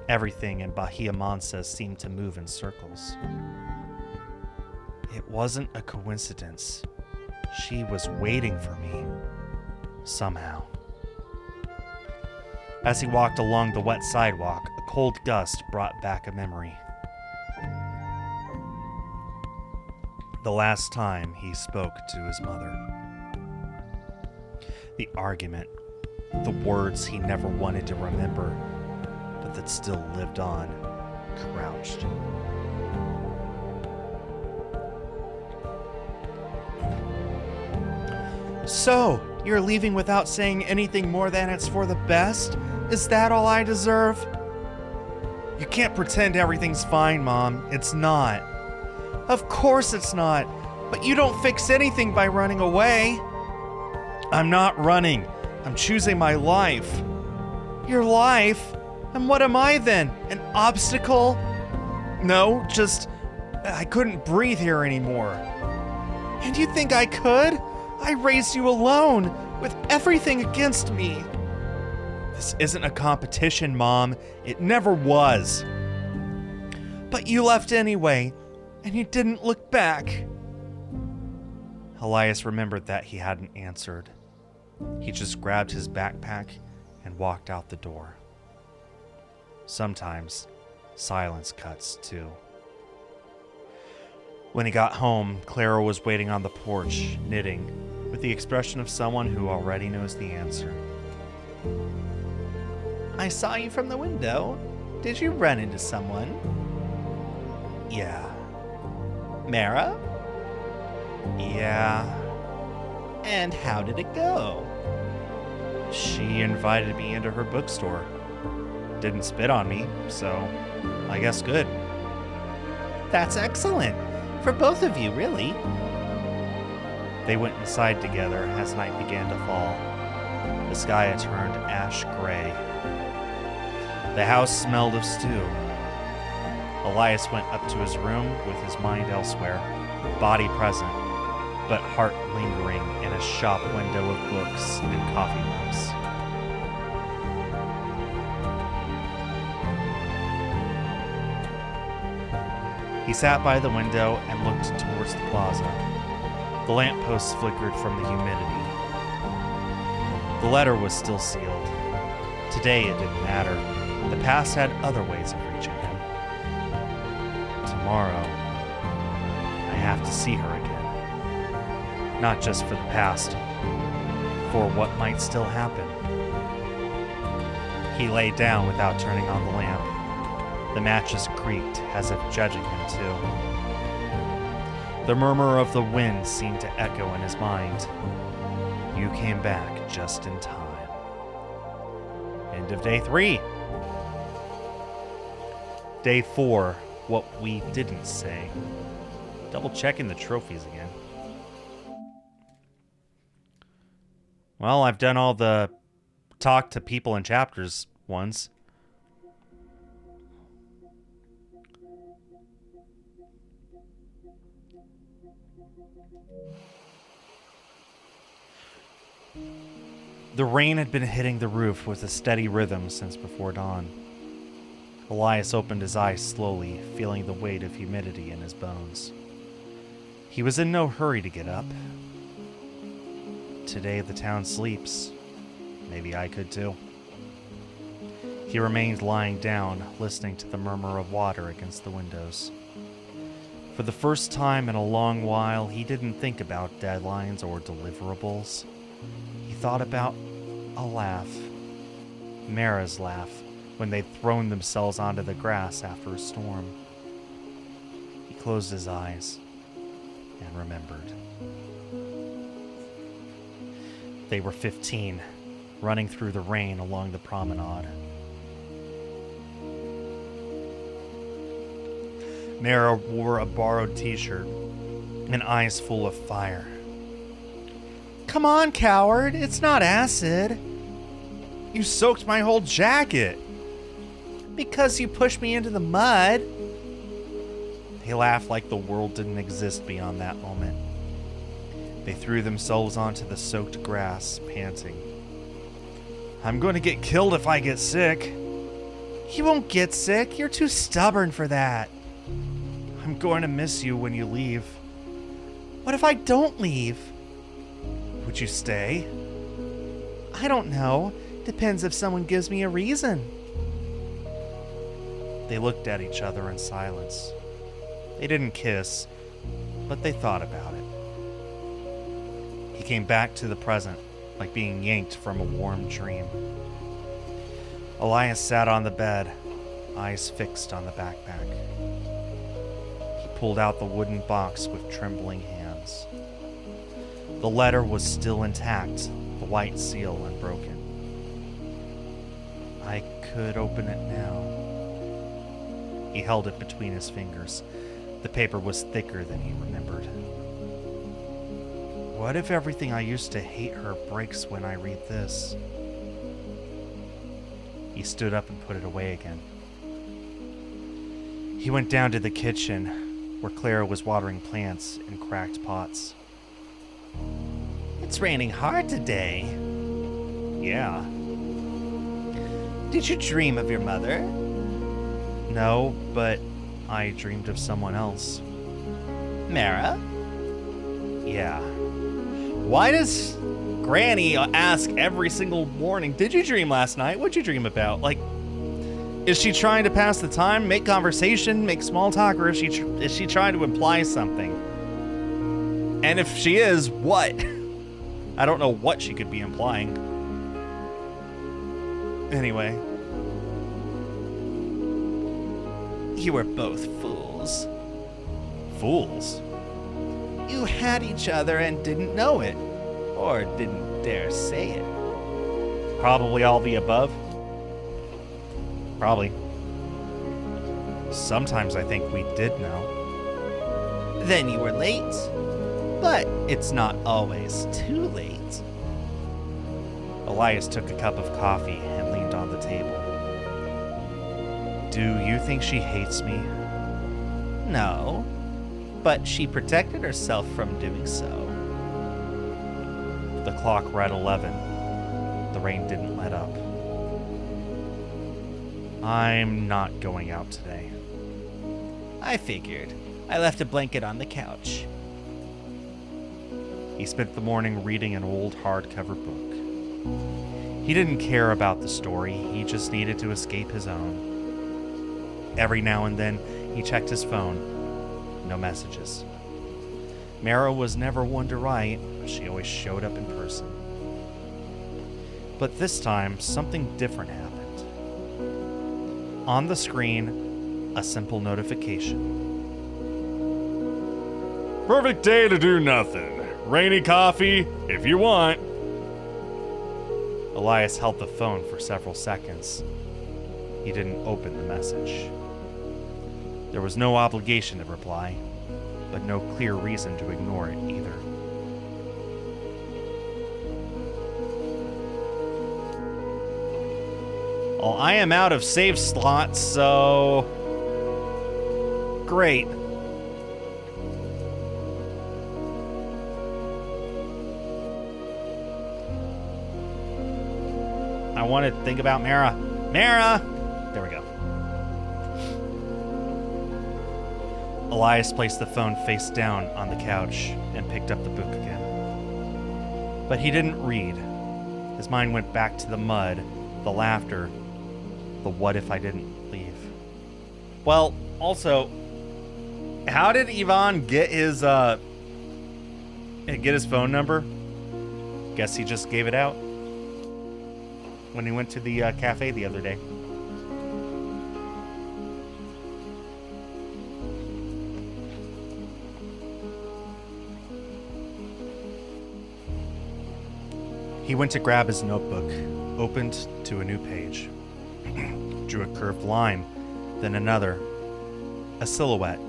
Everything in Bahia Mansa seemed to move in circles. It wasn't a coincidence. She was waiting for me. Somehow. As he walked along the wet sidewalk, a cold gust brought back a memory. The last time he spoke to his mother. The argument, the words he never wanted to remember, but that still lived on, crouched. So, you're leaving without saying anything more than it's for the best? Is that all I deserve? You can't pretend everything's fine, Mom. It's not. Of course it's not. But you don't fix anything by running away. I'm not running. I'm choosing my life. Your life? And what am I then? An obstacle? No, just I couldn't breathe here anymore. And you think I could? I raised you alone, with everything against me. This isn't a competition, Mom. It never was. But you left anyway, and you didn't look back. Elias remembered that he hadn't answered. He just grabbed his backpack and walked out the door. Sometimes, silence cuts too. When he got home, Clara was waiting on the porch, knitting, with the expression of someone who already knows the answer. I saw you from the window. Did you run into someone? Yeah. Mara? Yeah. And how did it go? She invited me into her bookstore. Didn't spit on me, so I guess good. That's excellent. For both of you, really. They went inside together as night began to fall. The sky had turned ash gray. The house smelled of stew. Elias went up to his room with his mind elsewhere, body present, but heart lingering in a shop window of books and coffee mugs. He sat by the window and looked towards the plaza. The lampposts flickered from the humidity. The letter was still sealed. Today it didn't matter. The past had other ways of reaching him. Tomorrow, I have to see her again. Not just for the past, for what might still happen. He lay down without turning on the lamp. The matches creaked as if judging him too. The murmur of the wind seemed to echo in his mind. You came back just in time. End of day 3. Day 4, what we didn't say. Double checking the trophies again. Well, I've done all the talk to people in chapters ones. The rain had been hitting the roof with a steady rhythm since before dawn. Elias opened his eyes slowly, feeling the weight of humidity in his bones. He was in no hurry to get up. Today the town sleeps. Maybe I could too. He remained lying down, listening to the murmur of water against the windows. For the first time in a long while, he didn't think about deadlines or deliverables. He thought about a laugh. Mara's laugh, when they'd thrown themselves onto the grass after a storm. He closed his eyes and remembered. They were 15, running through the rain along the promenade. Mara wore a borrowed t-shirt and eyes full of fire. Come on, coward. It's not acid. You soaked my whole jacket. Because you pushed me into the mud. They laughed like the world didn't exist beyond that moment. They threw themselves onto the soaked grass, panting. I'm going to get killed if I get sick. You won't get sick. You're too stubborn for that. I'm going to miss you when you leave. What if I don't leave? Would you stay? I don't know. Depends if someone gives me a reason. They looked at each other in silence. They didn't kiss, but they thought about it. He came back to the present, like being yanked from a warm dream. Elias sat on the bed, eyes fixed on the backpack. He pulled out the wooden box with trembling hands. The letter was still intact, the white seal unbroken. I could open it now. He held it between his fingers. The paper was thicker than he remembered. What if everything I used to hate her breaks when I read this? He stood up and put it away again. He went down to the kitchen, where Clara was watering plants in cracked pots. It's raining hard today. Yeah. Did you dream of your mother? No, but I dreamed of someone else. Mara? Yeah. Why does Granny ask every single morning, did you dream last night? What'd you dream about? Like, is she trying to pass the time, make conversation, make small talk, or is she trying to imply something? And if she is, what? I don't know what she could be implying. Anyway, You were both fools. Fools? You had each other and didn't know it. Or didn't dare say it. Probably all the above. Probably. Sometimes I think we did know. Then you were late. But it's not always too late. Elias took a cup of coffee and leaned on the table. Do you think she hates me? No. But she protected herself from doing so. The clock read 11. The rain didn't let up. I'm not going out today. I figured. I left a blanket on the couch. He spent the morning reading an old hardcover book. He didn't care about the story, he just needed to escape his own. Every now and then, he checked his phone. No messages. Mara was never one to write, she always showed up in person. But this time, something different happened. On the screen, a simple notification. Perfect day to do nothing. Rainy coffee, if you want. Elias held the phone for several seconds. He didn't open the message. There was no obligation to reply, but no clear reason to ignore it either. Well, I am out of save slots, so... Great. I want to think about Mara. Mara! There we go. Elias placed the phone face down on the couch and picked up the book again. But he didn't read. His mind went back to the mud, the laughter, the what if I didn't leave. Well, also, how did Yvonne get his phone number? Guess he just gave it out when he went to the cafe the other day. He went to grab his notebook, opened to a new page, drew a curved line, then another, a silhouette,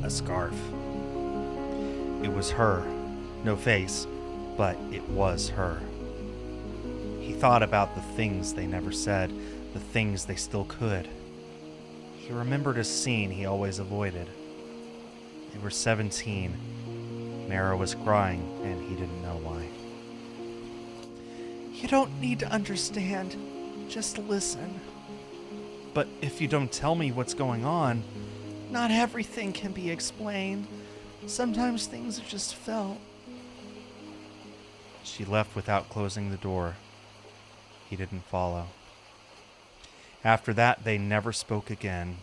a scarf. It was her, no face, but it was her. He thought about the things they never said, the things they still could. He remembered a scene he always avoided. They were 17. Mara was crying, and he didn't know why. You don't need to understand. Just listen. But if you don't tell me what's going on... Not everything can be explained. Sometimes things are just felt. She left without closing the door. He didn't follow. After that, they never spoke again.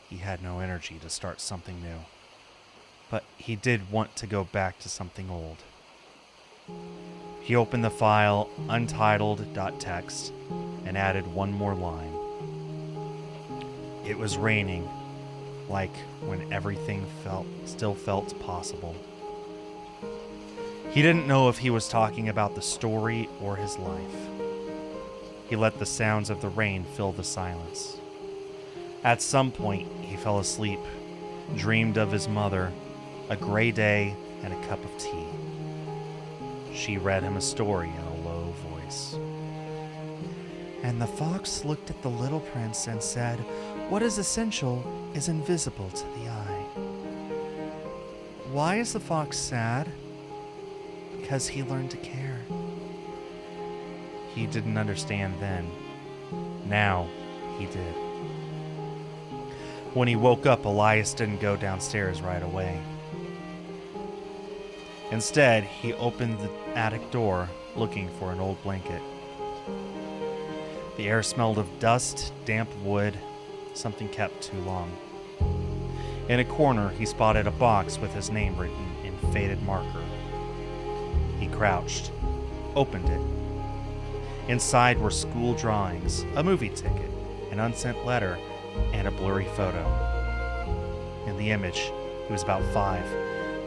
He had no energy to start something new. But he did want to go back to something old. He opened the file untitled.txt and added one more line. It was raining, like when everything still felt possible. He didn't know if he was talking about the story or his life. He let the sounds of the rain fill the silence. At some point, he fell asleep, dreamed of his mother, a gray day, and a cup of tea. She read him a story in a low voice. And the fox looked at the little prince and said, "What is essential is invisible to the eye." Why is the fox sad? Because he learned to care. He didn't understand then. Now, he did. When he woke up, Elias didn't go downstairs right away. Instead, he opened the attic door, looking for an old blanket. The air smelled of dust, damp wood, something kept too long. In a corner, he spotted a box with his name written in faded marker. He crouched, opened it. Inside were school drawings, a movie ticket, an unsent letter, and a blurry photo. In the image, he was about 5.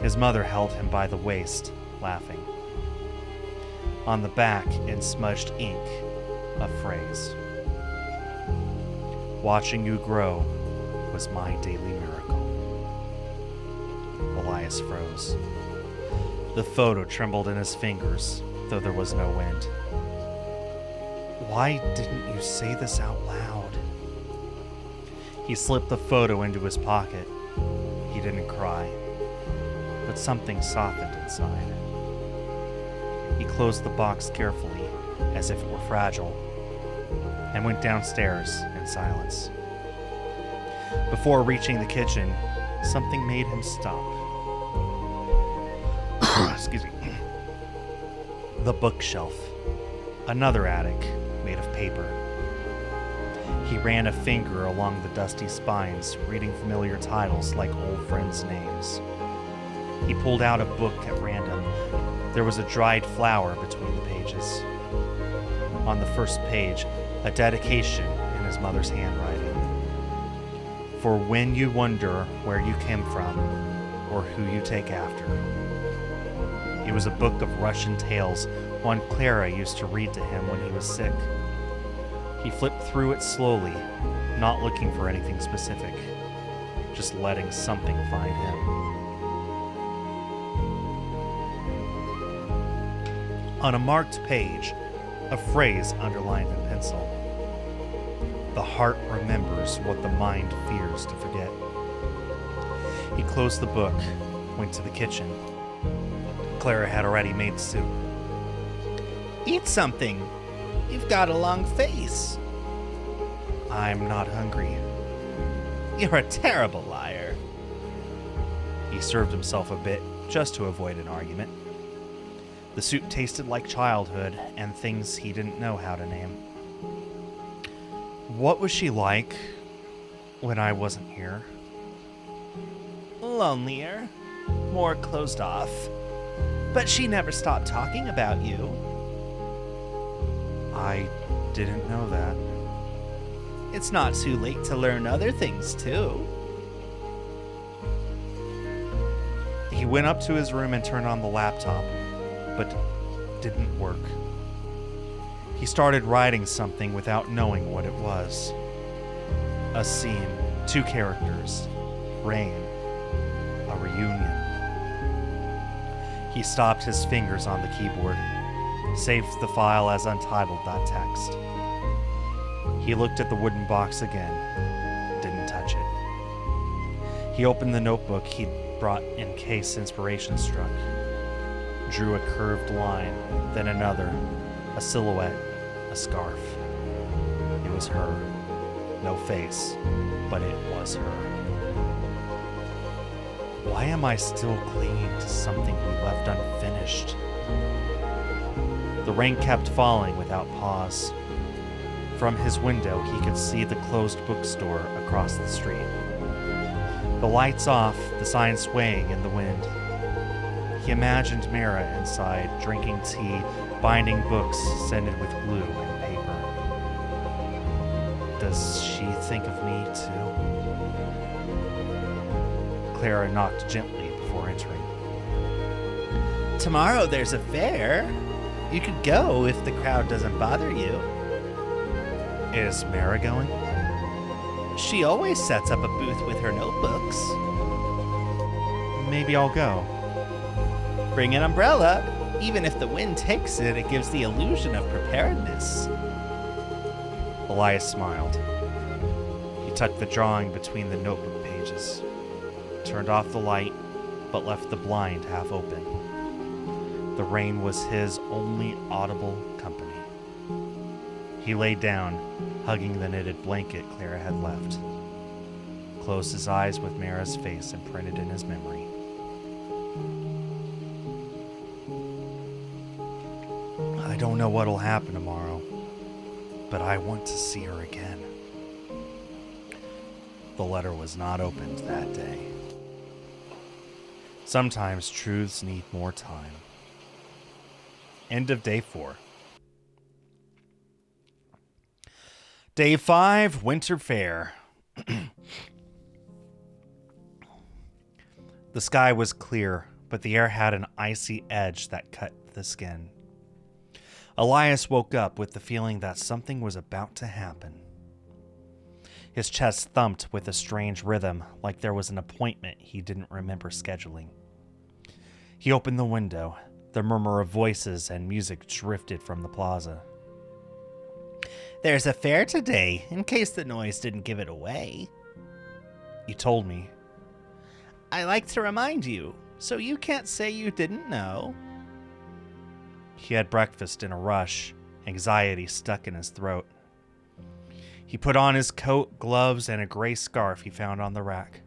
His mother held him by the waist, laughing. On the back, in smudged ink, a phrase. Watching you grow was my daily miracle. Elias froze. The photo trembled in his fingers, though there was no wind. Why didn't you say this out loud? He slipped the photo into his pocket. He didn't cry, but something softened inside. He closed the box carefully, as if it were fragile, and went downstairs in silence. Before reaching the kitchen, something made him stop. Excuse me. The bookshelf. Another attic made of paper. He ran a finger along the dusty spines, reading familiar titles like old friends' names. He pulled out a book at random. There was a dried flower between the pages. On the first page, a dedication in his mother's handwriting. For when you wonder where you came from or who you take after. It was a book of Russian tales, one Clara used to read to him when he was sick. He flipped through it slowly, not looking for anything specific, just letting something find him. On a marked page, a phrase underlined in pencil. The heart remembers what the mind fears to forget. He closed the book, went to the kitchen. Clara had already made soup. Eat something. You've got a long face. I'm not hungry. You're a terrible liar. He served himself a bit, just to avoid an argument. The soup tasted like childhood and things he didn't know how to name. What was she like when I wasn't here? Lonelier. More closed off. But she never stopped talking about you. I didn't know that. It's not too late to learn other things, too. He went up to his room and turned on the laptop, but didn't work. He started writing something without knowing what it was. A scene, 2 characters, rain, a reunion. He stopped his fingers on the keyboard, saved the file as untitled.txt. He looked at the wooden box again, didn't touch it. He opened the notebook he'd brought in case inspiration struck, drew a curved line, then another, a silhouette, a scarf. It was her. No face, but it was her. Why am I still clinging to something we left unfinished? The rain kept falling without pause. From his window, he could see the closed bookstore across the street. The lights off, the sign swaying in the wind. He imagined Mara inside, drinking tea, binding books scented with glue and paper. Does she think of me, too? Clara knocked gently before entering. Tomorrow there's a fair. You could go if the crowd doesn't bother you. Is Mara going? She always sets up a booth with her notebooks. Maybe I'll go. Bring an umbrella. Even if the wind takes it, it gives the illusion of preparedness. Elias smiled. He tucked the drawing between the notebook pages, turned off the light, but left the blind half open. The rain was his only audible company. He lay down, hugging the knitted blanket Clara had left, closed his eyes with Mara's face imprinted in his memory. I don't know what'll happen tomorrow, but I want to see her again. The letter was not opened that day. Sometimes truths need more time. End of day 4. Day 5, Winter Fair. The sky was clear, but the air had an icy edge that cut the skin. Elias woke up with the feeling that something was about to happen. His chest thumped with a strange rhythm, like there was an appointment he didn't remember scheduling. He opened the window. The murmur of voices and music drifted from the plaza. There's a fair today, in case the noise didn't give it away. You told me. I like to remind you, so you can't say you didn't know. He had breakfast in a rush, anxiety stuck in his throat. He put on his coat, gloves, and a gray scarf he found on the rack.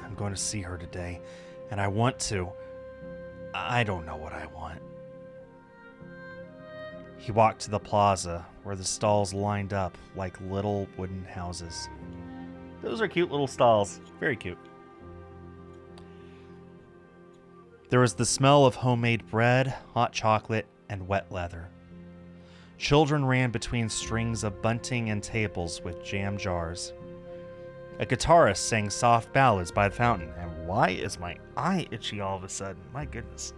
I'm going to see her today, and I want to. I don't know what I want. He walked to the plaza, where the stalls lined up like little wooden houses. Those are cute little stalls. Very cute. There was the smell of homemade bread, hot chocolate, and wet leather. Children ran between strings of bunting and tables with jam jars. A guitarist sang soft ballads by the fountain. And why is my eye itchy all of a sudden? My goodness.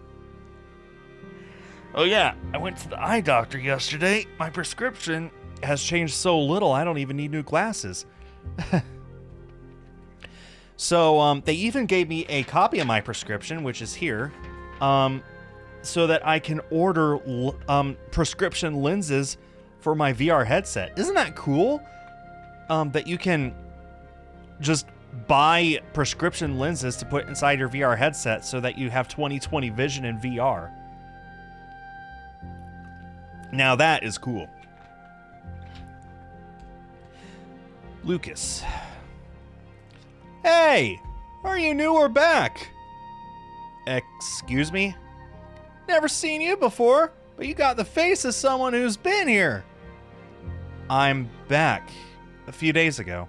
Oh yeah, I went to the eye doctor yesterday. My prescription has changed so little I don't even need new glasses. So they even gave me a copy of my prescription, which is here, so that I can order prescription lenses for my VR headset. Isn't that cool? That you can just buy prescription lenses to put inside your VR headset so that you have 20/20 vision in VR. Now that is cool. Lucas. Hey! Are you new or back? Excuse me? Never seen you before, but you got the face of someone who's been here. I'm back. A few days ago.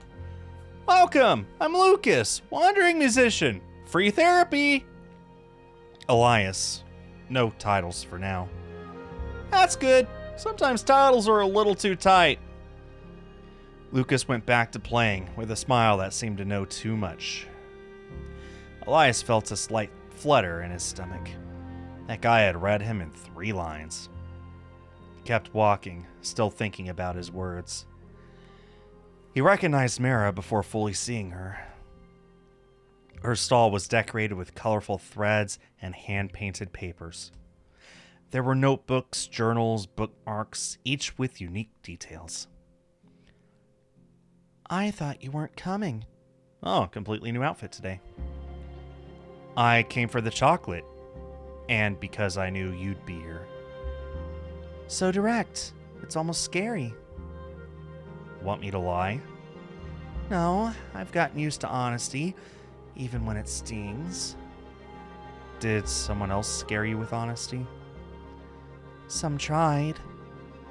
Welcome! I'm Lucas, wandering musician. Free therapy! Elias. No titles for now. That's good. Sometimes titles are a little too tight. Lucas went back to playing with a smile that seemed to know too much. Elias felt a slight flutter in his stomach. That guy had read him in 3 lines. He kept walking, still thinking about his words. He recognized Mara before fully seeing her. Her stall was decorated with colorful threads and hand-painted papers. There were notebooks, journals, bookmarks, each with unique details. I thought you weren't coming. Oh, completely new outfit today. I came for the chocolate, and because I knew you'd be here. So direct. It's almost scary. Want me to lie? No, I've gotten used to honesty, even when it stings. Did someone else scare you with honesty? Some tried,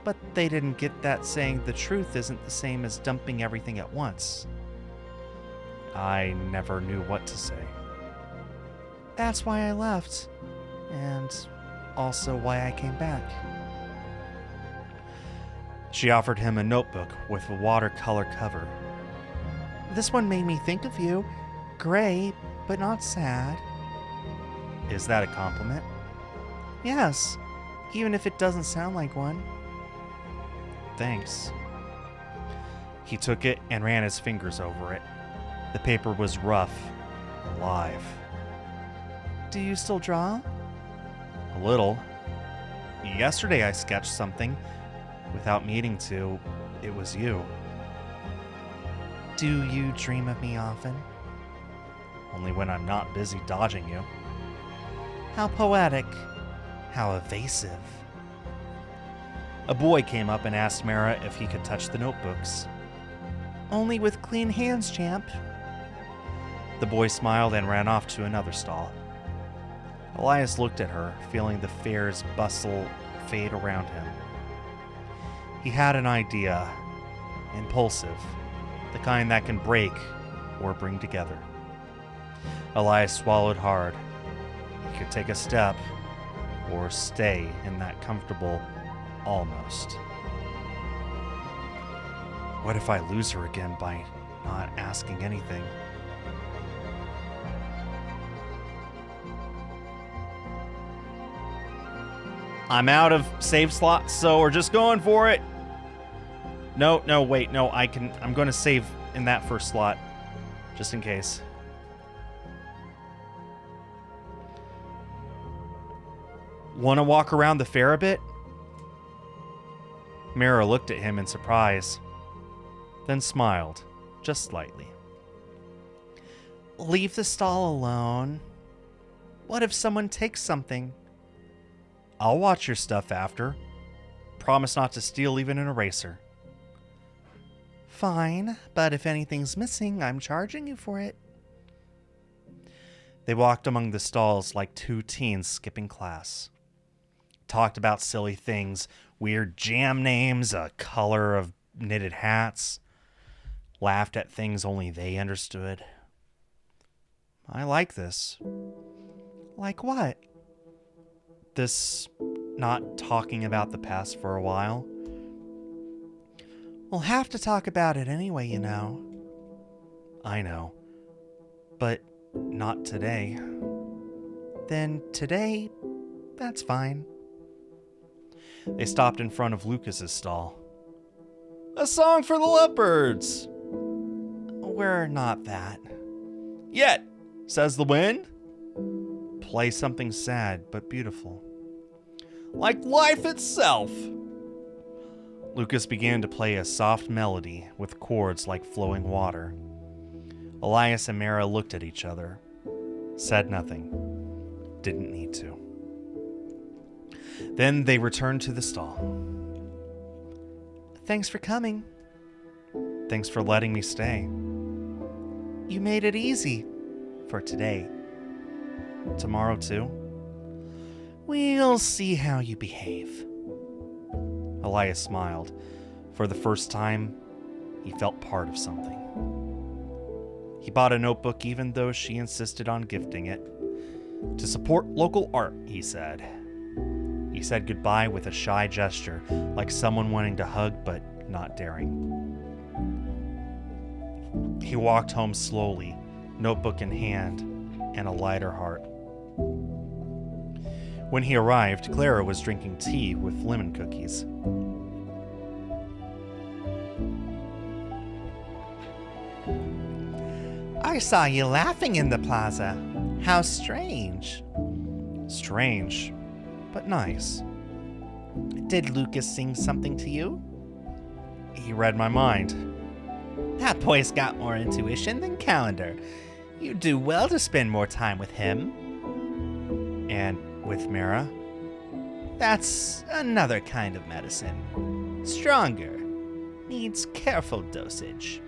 but they didn't get that saying the truth isn't the same as dumping everything at once. I never knew what to say. That's why I left, and also why I came back. She offered him a notebook with a watercolor cover. This one made me think of you. Gray, but not sad. Is that a compliment? Yes, even if it doesn't sound like one. Thanks. He took it and ran his fingers over it. The paper was rough, alive. Do you still draw? A little. Yesterday I sketched something. Without meaning to, it was you. Do you dream of me often? Only when I'm not busy dodging you. How poetic. How evasive. A boy came up and asked Mara if he could touch the notebooks. Only with clean hands, champ. The boy smiled and ran off to another stall. Elias looked at her, feeling the fair's bustle fade around him. He had an idea. Impulsive. The kind that can break or bring together. Elias swallowed hard. He could take a step or stay in that comfortable almost. What if I lose her again by not asking anything? I'm out of save slots, so we're just going for it. No, wait, no, I'm going to save in that first slot, just in case. Want to walk around the fair a bit? Mira looked at him in surprise, then smiled, just slightly. Leave the stall alone. What if someone takes something? I'll watch your stuff after. Promise not to steal even an eraser. Fine, but if anything's missing, I'm charging you for it. They walked among the stalls like two teens skipping class. Talked about silly things, weird jam names, a color of knitted hats. Laughed at things only they understood. I like this. Like what? This not talking about the past for a while. We'll have to talk about it anyway, you know. I know. But not today. Then today, that's fine. They stopped in front of Lucas's stall. A song for the leopards! We're not that. Yet, says the wind. Play something sad but beautiful. Like life itself. Lucas began to play a soft melody with chords like flowing water. Elias and Mara looked at each other, said nothing, didn't need to. Then they returned to the stall. Thanks for coming. Thanks for letting me stay. You made it easy. For today. Tomorrow too? We'll see how you behave. Elias smiled. For the first time, he felt part of something. He bought a notebook even though she insisted on gifting it. To support local art, he said. He said goodbye with a shy gesture, like someone wanting to hug but not daring. He walked home slowly, notebook in hand, and a lighter heart. When he arrived, Clara was drinking tea with lemon cookies. I saw you laughing in the plaza. How strange. Strange, but nice. Did Lucas sing something to you? He read my mind. That boy's got more intuition than Calendar. You'd do well to spend more time with him. And with Mara? That's another kind of medicine. Stronger. Needs careful dosage.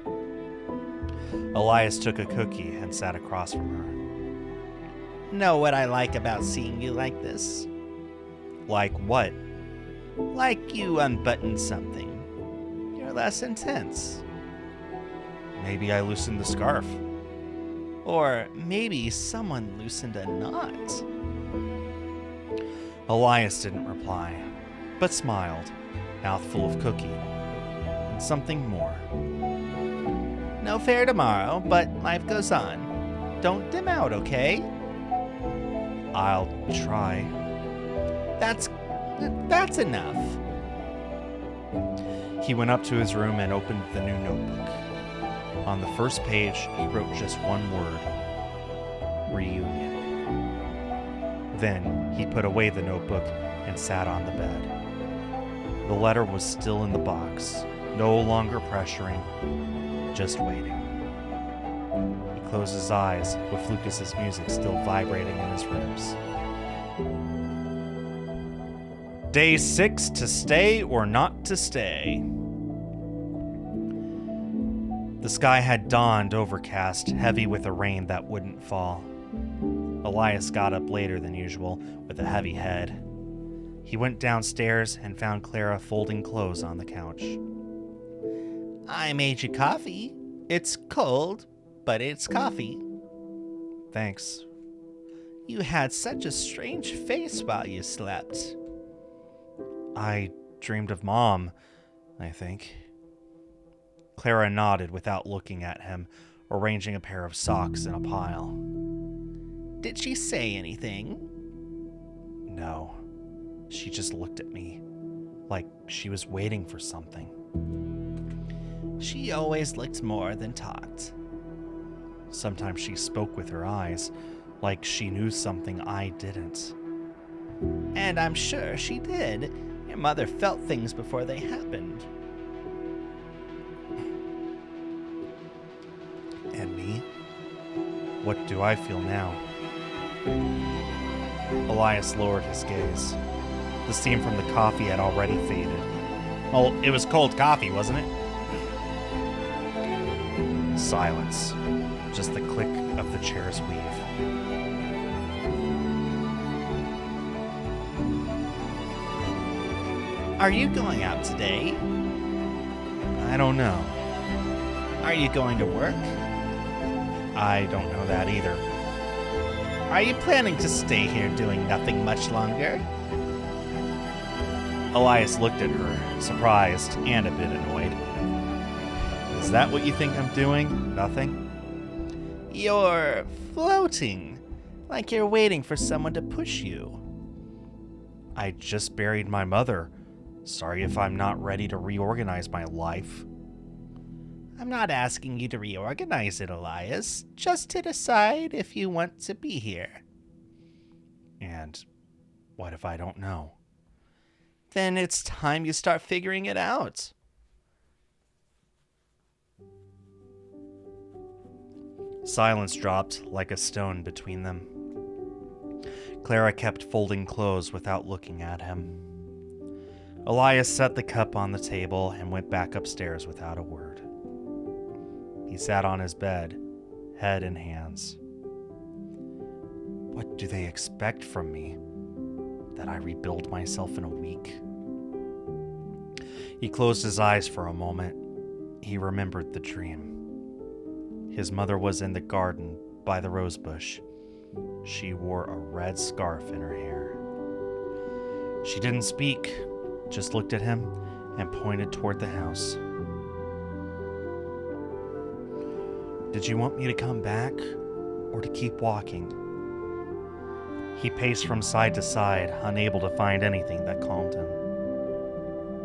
Elias took a cookie and sat across from her. Know what I like about seeing you like this? Like what? Like you unbuttoned something. You're less intense. Maybe I loosened the scarf. Or maybe someone loosened a knot. Elias didn't reply, but smiled, mouth full of cookie, and something more. No fair tomorrow, but life goes on. Don't dim out, okay? I'll try. That's enough. He went up to his room and opened the new notebook. On the first page, he wrote just one word: reunion. Then he put away the notebook and sat on the bed. The letter was still in the box, no longer pressuring, just waiting. He closed his eyes with Lucas's music still vibrating in his ribs. Day 6, to stay or not to stay. The sky had dawned overcast, heavy with a rain that wouldn't fall. Elias got up later than usual with a heavy head. He went downstairs and found Clara folding clothes on the couch. I made you coffee. It's cold, but it's coffee. Thanks. You had such a strange face while you slept. I dreamed of Mom, I think. Clara nodded without looking at him, arranging a pair of socks in a pile. Did she say anything? No. She just looked at me, like she was waiting for something. She always looked more than talked. Sometimes she spoke with her eyes, like she knew something I didn't. And I'm sure she did. Your mother felt things before they happened. And me? What do I feel now? Elias lowered his gaze. The steam from the coffee had already faded. Well, it was cold coffee, wasn't it? Silence. Just the click of the chair's weave. Are you going out today? I don't know. Are you going to work? I don't know that either. Are you planning to stay here doing nothing much longer? Elias looked at her, surprised and a bit annoyed. Is that what you think I'm doing? Nothing? You're floating, like you're waiting for someone to push you. I just buried my mother. Sorry if I'm not ready to reorganize my life. I'm not asking you to reorganize it, Elias, just to decide if you want to be here. And what if I don't know? Then it's time you start figuring it out. Silence dropped like a stone between them. Clara kept folding clothes without looking at him. Elias set the cup on the table and went back upstairs without a word. He sat on his bed, head in hands. What do they expect from me? That I rebuild myself in a week? He closed his eyes for a moment. He remembered the dream. His mother was in the garden by the rose bush. She wore a red scarf in her hair. She didn't speak, just looked at him and pointed toward the house. Did you want me to come back or to keep walking? He paced from side to side, unable to find anything that calmed him.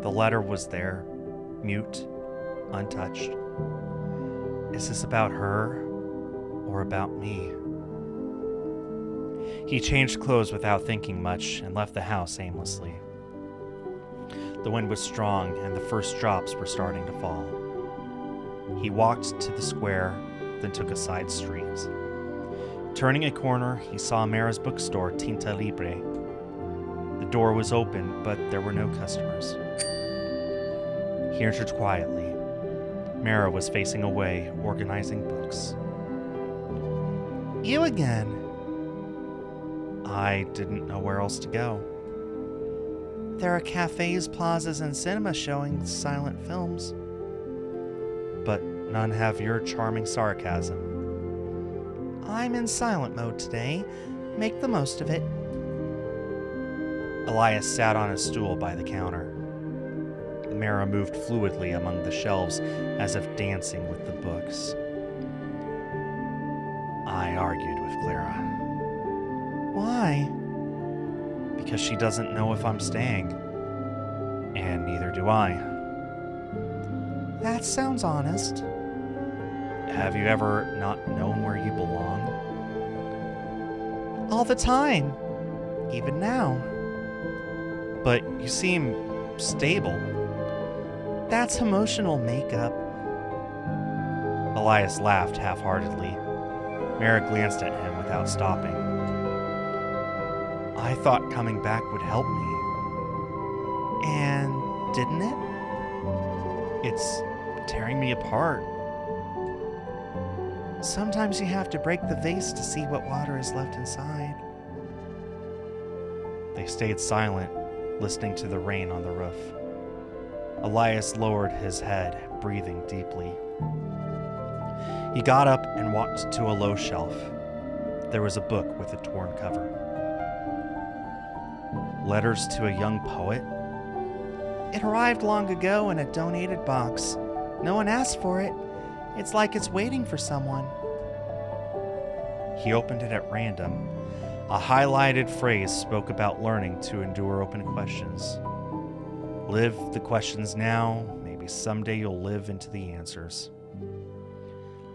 The letter was there, mute, untouched. Is this about her or about me? He changed clothes without thinking much and left the house aimlessly. The wind was strong and the first drops were starting to fall. He walked to the square, then took a side street. Turning a corner, he saw Mara's bookstore, Tinta Libre. The door was open, but there were no customers. He entered quietly. Mara was facing away, organizing books. You again. I didn't know where else to go. There are cafes, plazas, and cinemas showing silent films. But none have your charming sarcasm. I'm in silent mode today. Make the most of it. Elias sat on a stool by the counter. Mara moved fluidly among the shelves as if dancing with the books. I argued with Clara. Why? Because she doesn't know if I'm staying. And neither do I. That sounds honest. Have you ever not known where you belong? All the time. Even now. But you seem stable. That's emotional makeup. Elias laughed half-heartedly. Mara glanced at him without stopping. I thought coming back would help me. And didn't it? It's tearing me apart. Sometimes you have to break the vase to see what water is left inside. They stayed silent, listening to the rain on the roof. Elias lowered his head, breathing deeply. He got up and walked to a low shelf. There was a book with a torn cover. Letters to a young poet? It arrived long ago in a donated box. No one asked for it. It's like it's waiting for someone. He opened it at random. A highlighted phrase spoke about learning to endure open questions. Live the questions now. Maybe someday you'll live into the answers.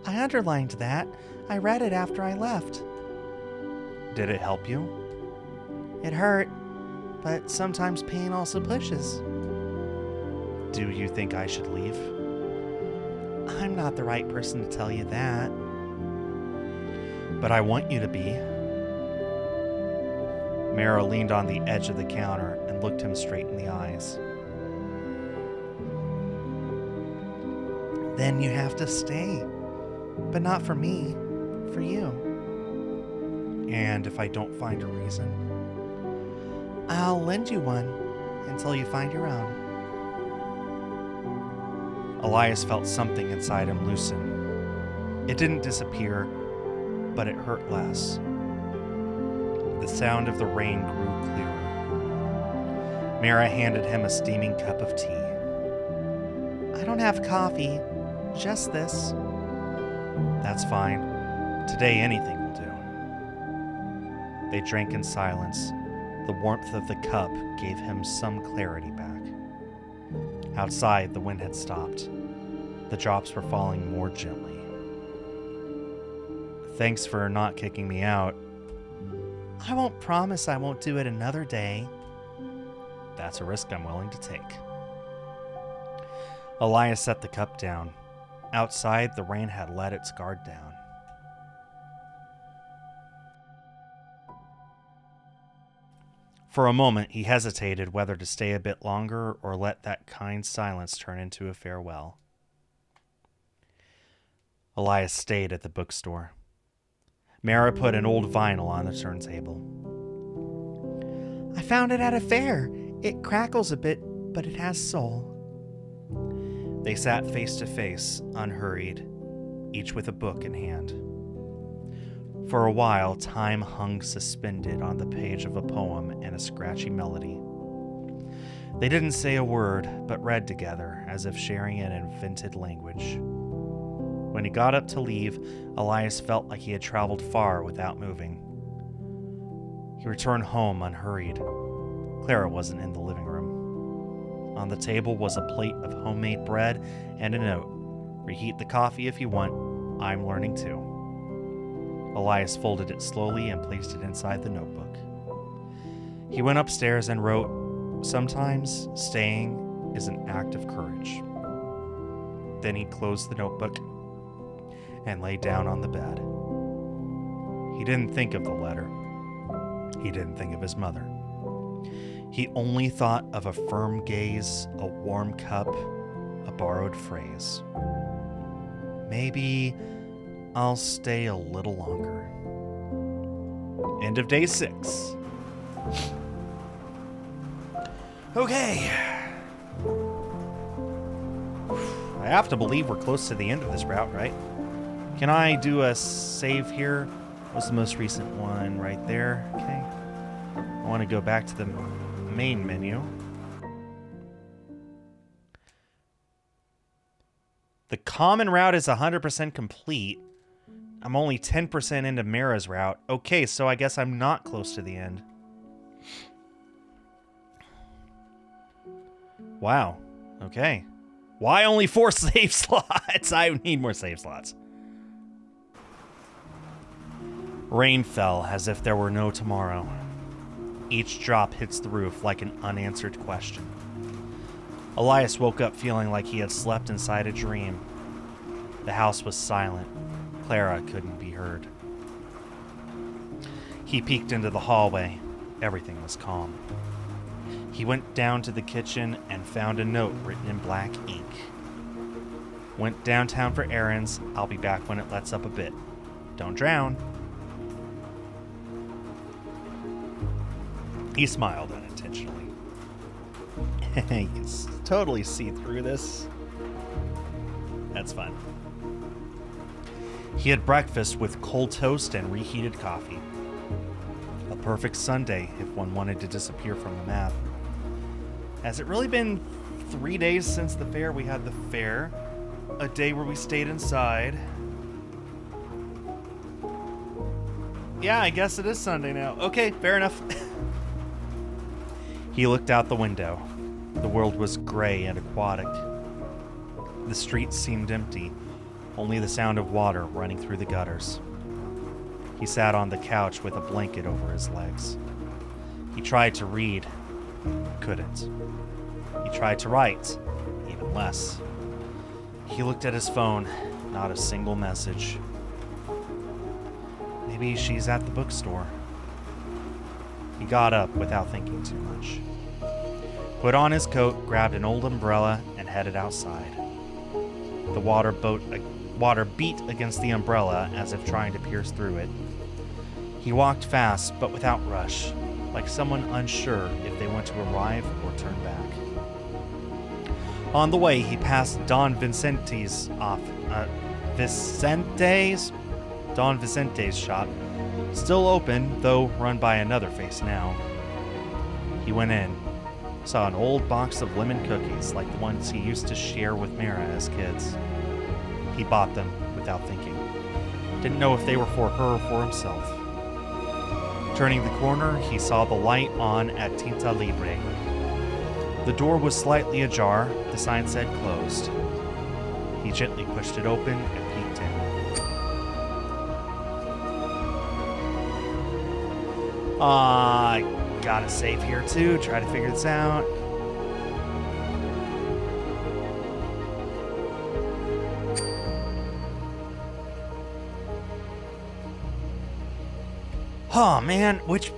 I underlined that. I read it after I left. Did it help you? It hurt, but sometimes pain also pushes. Do you think I should leave? I'm not the right person to tell you that. But I want you to be. Mara leaned on the edge of the counter and looked him straight in the eyes. Then you have to stay. But not for me, for you. And if I don't find a reason? I'll lend you one until you find your own. Elias felt something inside him loosen. It didn't disappear, but it hurt less. The sound of the rain grew clearer. Mara handed him a steaming cup of tea. I don't have coffee, just this. That's fine. Today anything will do. They drank in silence. The warmth of the cup gave him some clarity back. Outside, the wind had stopped. The drops were falling more gently. Thanks for not kicking me out. I won't promise I won't do it another day. That's a risk I'm willing to take. Elias set the cup down. Outside, the rain had let its guard down. For a moment, he hesitated whether to stay a bit longer or let that kind silence turn into a farewell. Elias stayed at the bookstore. Mara put an old vinyl on the turntable. I found it at a fair. It crackles a bit, but it has soul. They sat face to face, unhurried, each with a book in hand. For a while, time hung suspended on the page of a poem and a scratchy melody. They didn't say a word, but read together, as if sharing an invented language. When he got up to leave, Elias felt like he had traveled far without moving. He returned home unhurried. Clara wasn't in the living room. On the table was a plate of homemade bread and a note. Reheat the coffee if you want. I'm learning too. Elias folded it slowly and placed it inside the notebook. He went upstairs and wrote, "Sometimes staying is an act of courage." Then he closed the notebook and lay down on the bed. He didn't think of the letter. He didn't think of his mother. He only thought of a firm gaze, a warm cup, a borrowed phrase. Maybe I'll stay a little longer. End of day 6. Okay. I have to believe we're close to the end of this route, right? Can I do a save here? What's the most recent one right there? Okay. I want to go back to the main menu. The common route is 100% complete. I'm only 10% into Mara's route. Okay, so I guess I'm not close to the end. Wow. Okay. Why only 4 save slots? I need more save slots. Rain fell as if there were no tomorrow. Each drop hits the roof like an unanswered question. Elias woke up feeling like he had slept inside a dream. The house was silent. Clara couldn't be heard. He peeked into the hallway. Everything was calm. He went down to the kitchen and found a note written in black ink. Went downtown for errands. I'll be back when it lets up a bit. Don't drown. He smiled unintentionally. You can totally see through this. That's fun. He had breakfast with cold toast and reheated coffee. A perfect Sunday if one wanted to disappear from the map. Has it really been 3 days since the fair? We had the fair. A day where we stayed inside. Yeah, I guess it is Sunday now. Okay, fair enough. He looked out the window. The world was gray and aquatic. The streets seemed empty, only the sound of water running through the gutters. He sat on the couch with a blanket over his legs. He tried to read, couldn't. He tried to write, even less. He looked at his phone, not a single message. Maybe she's at the bookstore. He got up without thinking too much. Put on his coat, grabbed an old umbrella, and headed outside. The water beat against the umbrella as if trying to pierce through it. He walked fast, but without rush, like someone unsure if they want to arrive or turn back. On the way, he passed Don Vicente's shop, still open, though run by another face now. He went in, saw an old box of lemon cookies like the ones he used to share with Mara as kids. He bought them without thinking. Didn't know if they were for her or for himself. Turning the corner, he saw the light on at Tinta Libre. The door was slightly ajar. The sign said closed. He gently pushed it open and peeked in. I gotta save here too, try to figure this out. Oh man, which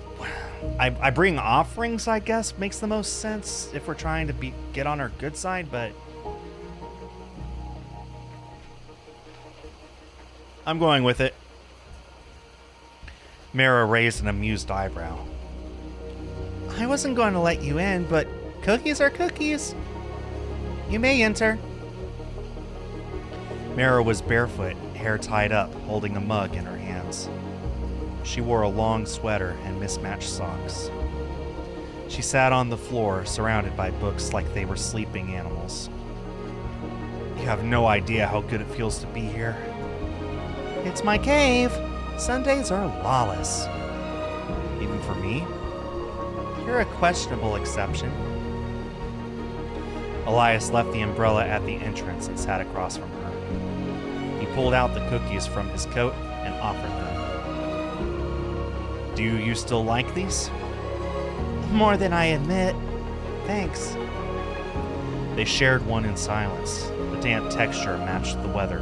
I bring offerings, I guess, makes the most sense if we're trying to get on our good side, but I'm going with it. Mara raised an amused eyebrow. I wasn't going to let you in, but cookies are cookies. You may enter. Mara was barefoot, hair tied up, holding a mug in her hands. She wore a long sweater and mismatched socks. She sat on the floor, surrounded by books like they were sleeping animals. You have no idea how good it feels to be here. It's my cave. Sundays are lawless. Even for me? You're a questionable exception. Elias left the umbrella at the entrance and sat across from her. He pulled out the cookies from his coat and offered them. Do you still like these? More than I admit. Thanks. They shared one in silence. The damp texture matched the weather.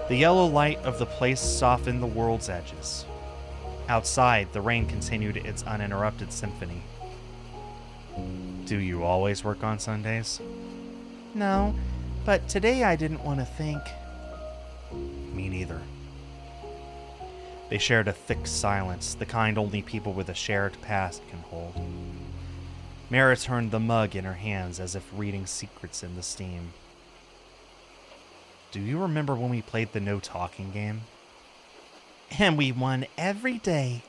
The yellow light of the place softened the world's edges. Outside, the rain continued its uninterrupted symphony. Do you always work on Sundays? No, but today I didn't want to think. Me neither. They shared a thick silence, the kind only people with a shared past can hold. Mara turned the mug in her hands as if reading secrets in the steam. Do you remember when we played the no-talking game? And we won every day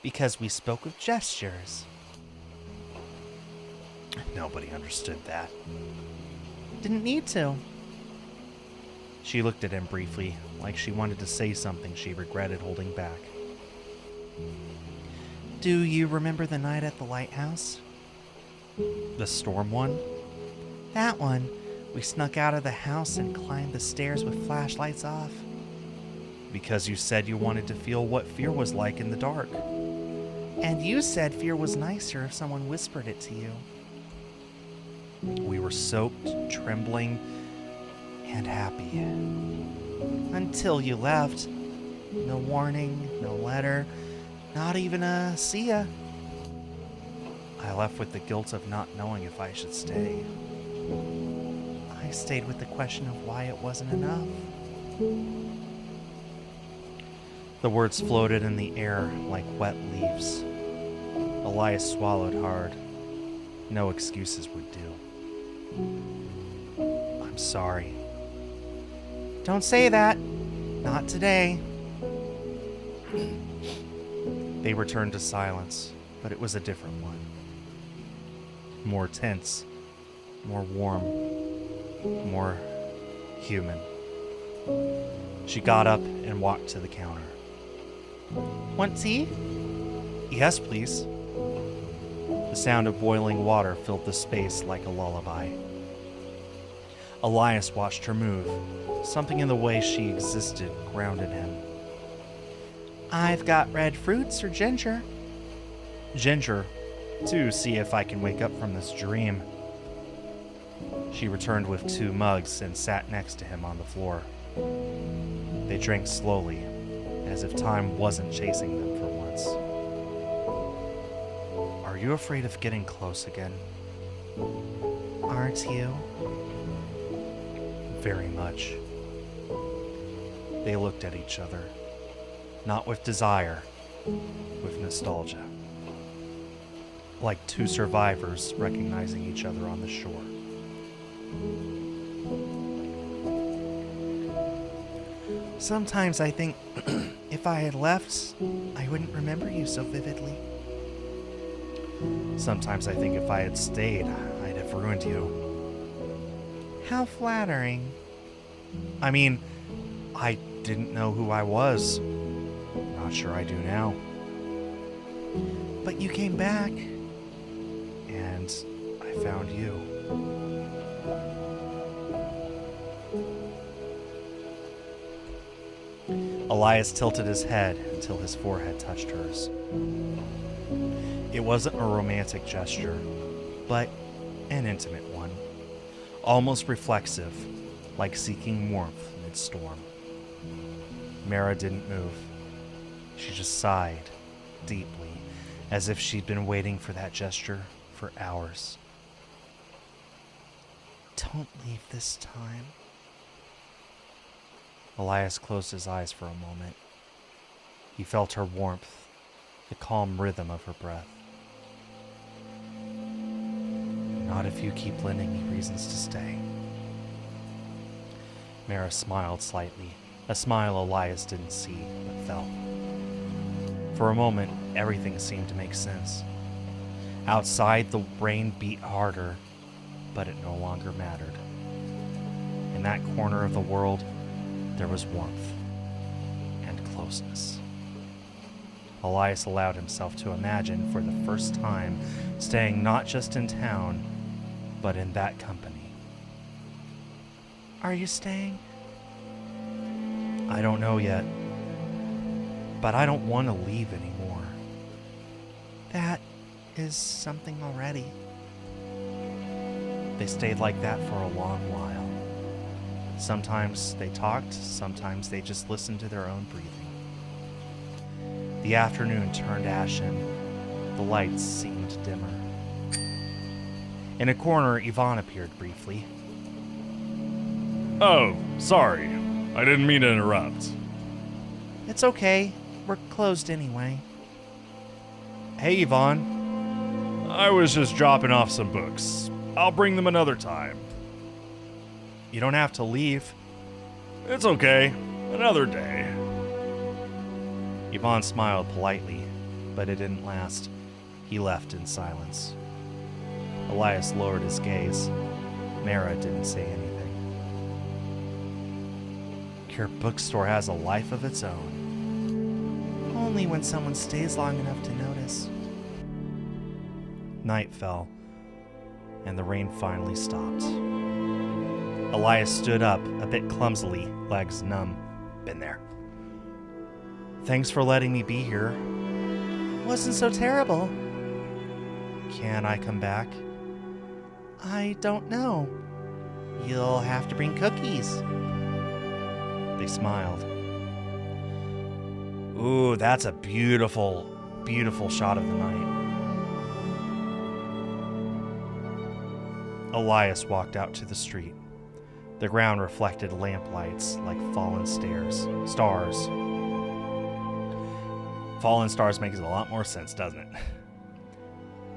because we spoke with gestures. Nobody understood that. Didn't need to. She looked at him briefly, like she wanted to say something she regretted holding back. Do you remember the night at the lighthouse? The storm one? That one. We snuck out of the house and climbed the stairs with flashlights off. Because you said you wanted to feel what fear was like in the dark. And you said fear was nicer if someone whispered it to you. We were soaked, trembling, and happy. Until you left. No warning, no letter, not even a see ya. I left with the guilt of not knowing if I should stay. I stayed with the question of why it wasn't enough. The words floated in the air like wet leaves. Elias swallowed hard. No excuses would do. I'm sorry. Don't say that. Not today. They returned to silence, but it was a different one. More tense, more warm, more human. She got up and walked to the counter. Want tea? Yes, please. The sound of boiling water filled the space like a lullaby. Elias watched her move. Something in the way she existed grounded him. I've got red fruits or ginger. Ginger, to see if I can wake up from this dream. She returned with 2 mugs and sat next to him on the floor. They drank slowly, as if time wasn't chasing them for once. Are you afraid of getting close again? Aren't you? Very much. They looked at each other, not with desire, with nostalgia. Like 2 survivors recognizing each other on the shore. Sometimes I think if I had left, I wouldn't remember you so vividly. Sometimes I think if I had stayed, I'd have ruined you. How flattering. I mean, I didn't know who I was. Not sure I do now. But you came back. And I found you. Elias tilted his head until his forehead touched hers. It wasn't a romantic gesture, but an intimate one. Almost reflexive, like seeking warmth mid-storm. Mara didn't move. She just sighed, deeply, as if she'd been waiting for that gesture for hours. Don't leave this time. Elias closed his eyes for a moment. He felt her warmth, the calm rhythm of her breath. Not if you keep lending me reasons to stay. Mara smiled slightly, a smile Elias didn't see but felt. For a moment, everything seemed to make sense. Outside, the rain beat harder, but it no longer mattered. In that corner of the world, there was warmth and closeness. Elias allowed himself to imagine for the first time staying not just in town, but in that company. Are you staying? I don't know yet, but I don't want to leave anymore. That is something already. They stayed like that for a long while. Sometimes they talked, sometimes they just listened to their own breathing. The afternoon turned ashen. The lights seemed dimmer. In a corner, Yvonne appeared briefly. Oh, sorry. I didn't mean to interrupt. It's okay. We're closed anyway. Hey, Yvonne. I was just dropping off some books. I'll bring them another time. You don't have to leave. It's okay. Another day. Yvonne smiled politely, but it didn't last. He left in silence. Elias lowered his gaze. Mara didn't say anything. Your bookstore has a life of its own. Only when someone stays long enough to notice. Night fell, and the rain finally stopped. Elias stood up, a bit clumsily, legs numb. Been there. Thanks for letting me be here. Wasn't so terrible. Can I come back? I don't know. You'll have to bring cookies. They smiled. Ooh, that's a beautiful, beautiful shot of the night. Elias walked out to the street. The ground reflected lamplights like fallen stars. Fallen stars makes a lot more sense, doesn't it?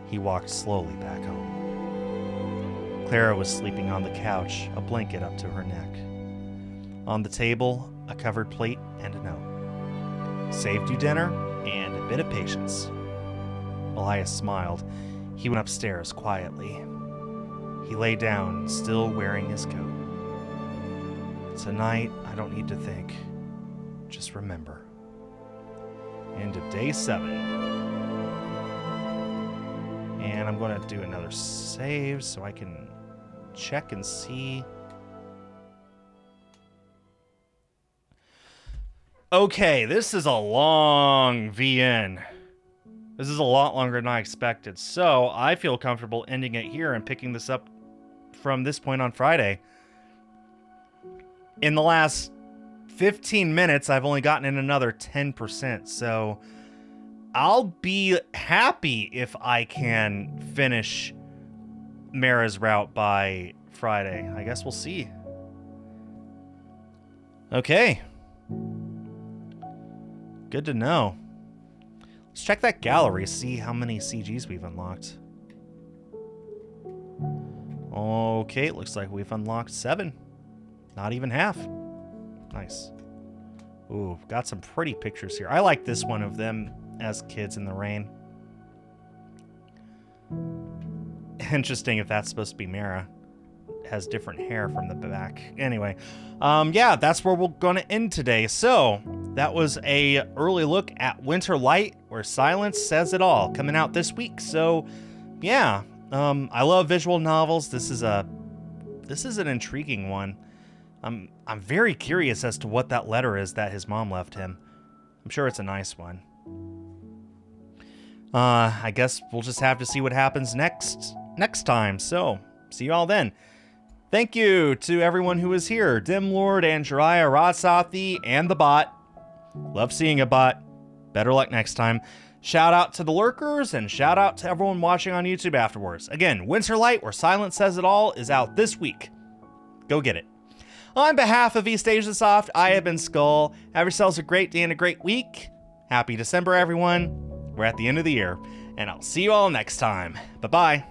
He walked slowly back home. Clara was sleeping on the couch, a blanket up to her neck. On the table, a covered plate and a note. Saved you dinner and a bit of patience. Elias smiled. He went upstairs quietly. He lay down, still wearing his coat. Tonight, I don't need to think. Just remember. Into day 7. And I'm going to do another save so I can check and see. Okay, this is a long VN. This is a lot longer than I expected. So I feel comfortable ending it here and picking this up from this point on Friday. In the last 15 minutes, I've only gotten in another 10%. So I'll be happy if I can finish Mara's route by Friday. I guess we'll see. Okay. Good to know. Let's check that gallery, see how many CGs we've unlocked. Okay, it looks like we've unlocked 7. Not even half. Nice. Ooh, got some pretty pictures here. I like this one of them as kids in the rain. Interesting if that's supposed to be Mara. Has different hair from the back. Anyway, yeah, that's where we're going to end today. So that was a early look at Winterlight, where silence says it all, coming out this week. So yeah, I love visual novels. This is an intriguing one. I'm very curious as to what that letter is that his mom left him. I'm sure it's a nice one. I guess we'll just have to see what happens next time. So see you all then. Thank you to everyone who was here. Dim Lord, Andriah, Rodsathi, and the bot. Love seeing a bot. Better luck next time. Shout out to the lurkers, and shout out to everyone watching on YouTube afterwards. Again, Winterlight, where silence says it all, is out this week. Go get it. On behalf of East Asia Soft, I have been Skull. Have yourselves a great day and a great week. Happy December, everyone. We're at the end of the year, and I'll see you all next time. Bye-bye.